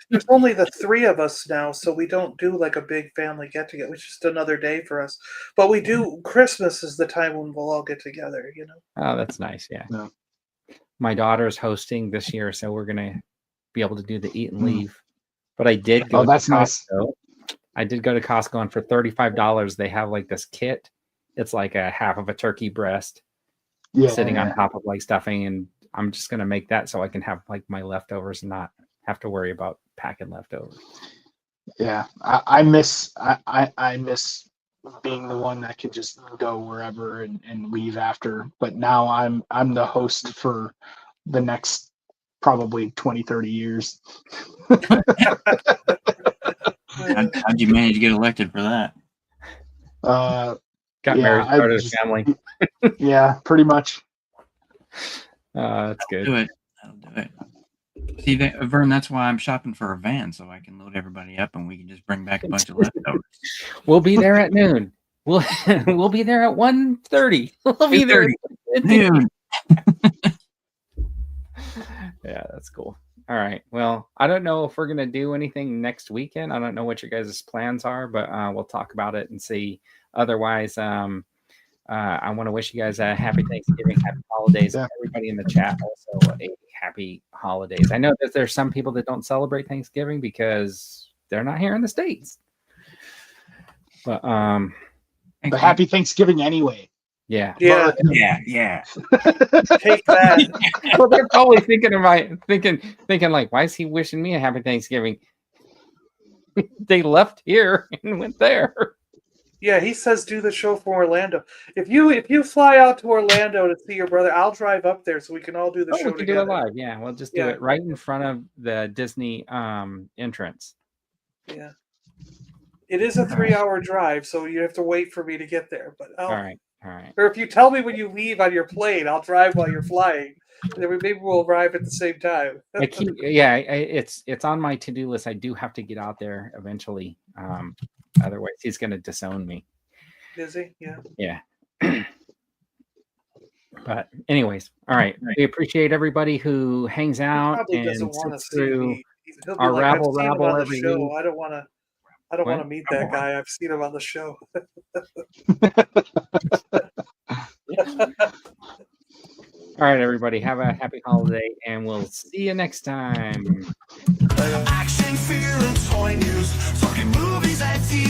S3: There's only the three of us now, so we don't do like a big family get together. It's just another day for us. But we do. Christmas is the time when we'll all get together. You know.
S1: Oh, that's nice. Yeah.
S5: Yeah.
S1: My daughter's hosting this year, so we're gonna be able to do the eat and leave. But I did go.
S5: Oh, that's
S1: to
S5: nice.
S1: Costco. I did go to Costco, and for $35, they have like this kit. It's like a half of a turkey breast
S5: yeah,
S1: sitting on top of like stuffing, and I'm just gonna make that so I can have like my leftovers and not have to worry about packing leftovers.
S5: Yeah, I miss being the one that could just go wherever and leave after. But now I'm the host for the next probably 20, 30 years.
S4: How'd you manage to get elected for that?
S5: Uh,
S1: Got
S5: Yeah,
S1: married,
S5: I
S1: started a
S5: just-
S1: family.
S5: yeah, pretty much.
S1: That's good.
S4: Do it. That'll do it. See, Vern, that's why I'm shopping for a van so I can load everybody up and we can just bring back a bunch of leftovers.
S1: We'll be there at noon. We'll be there at 1:30. We'll be there.
S4: 2:30. Noon.
S1: Yeah, that's cool. All right. Well, I don't know if we're gonna do anything next weekend. I don't know what your guys' plans are, but we'll talk about it and see. Otherwise, I want to wish you guys a happy Thanksgiving, happy holidays.
S5: Yeah.
S1: Everybody in the chat also a happy holidays. I know that there's some people that don't celebrate Thanksgiving because they're not here in the States. But
S5: But happy Thanksgiving anyway.
S1: yeah.
S3: Yeah,
S4: Yeah.
S3: take that.
S1: Well, they're probably thinking like, why is he wishing me a happy Thanksgiving? They left here and went there.
S3: Yeah, he says do the show from Orlando. If you fly out to Orlando to see your brother, I'll drive up there so we can all do the
S1: Oh,
S3: show
S1: we can
S3: together.
S1: do it live. Yeah, we'll just do
S3: Yeah.
S1: it right in front of the Disney entrance.
S3: Yeah. It is a 3-hour drive, so you have to wait for me to get there. But
S1: All right.
S3: or if you tell me when you leave on your plane, I'll drive while you're flying. And then maybe we'll arrive at the same time.
S1: It's on my to-do list. I do have to get out there eventually. Otherwise, he's going to disown me.
S3: Is he? Yeah.
S1: Yeah. But anyways, all right. We appreciate everybody who hangs
S3: He
S1: out
S3: probably
S1: and
S3: doesn't want to
S1: sits
S3: see
S1: through
S3: me. He'll be
S1: our
S3: like,
S1: rabble
S3: I've seen him
S1: rabble
S3: on the
S1: every
S3: show.
S1: week.
S3: I don't want
S1: What?
S3: to meet that guy. I've seen him on the show.
S1: All right, everybody. Have a happy holiday, and we'll see you next time.
S2: Action, fear, and toy news. Talking movies and TV.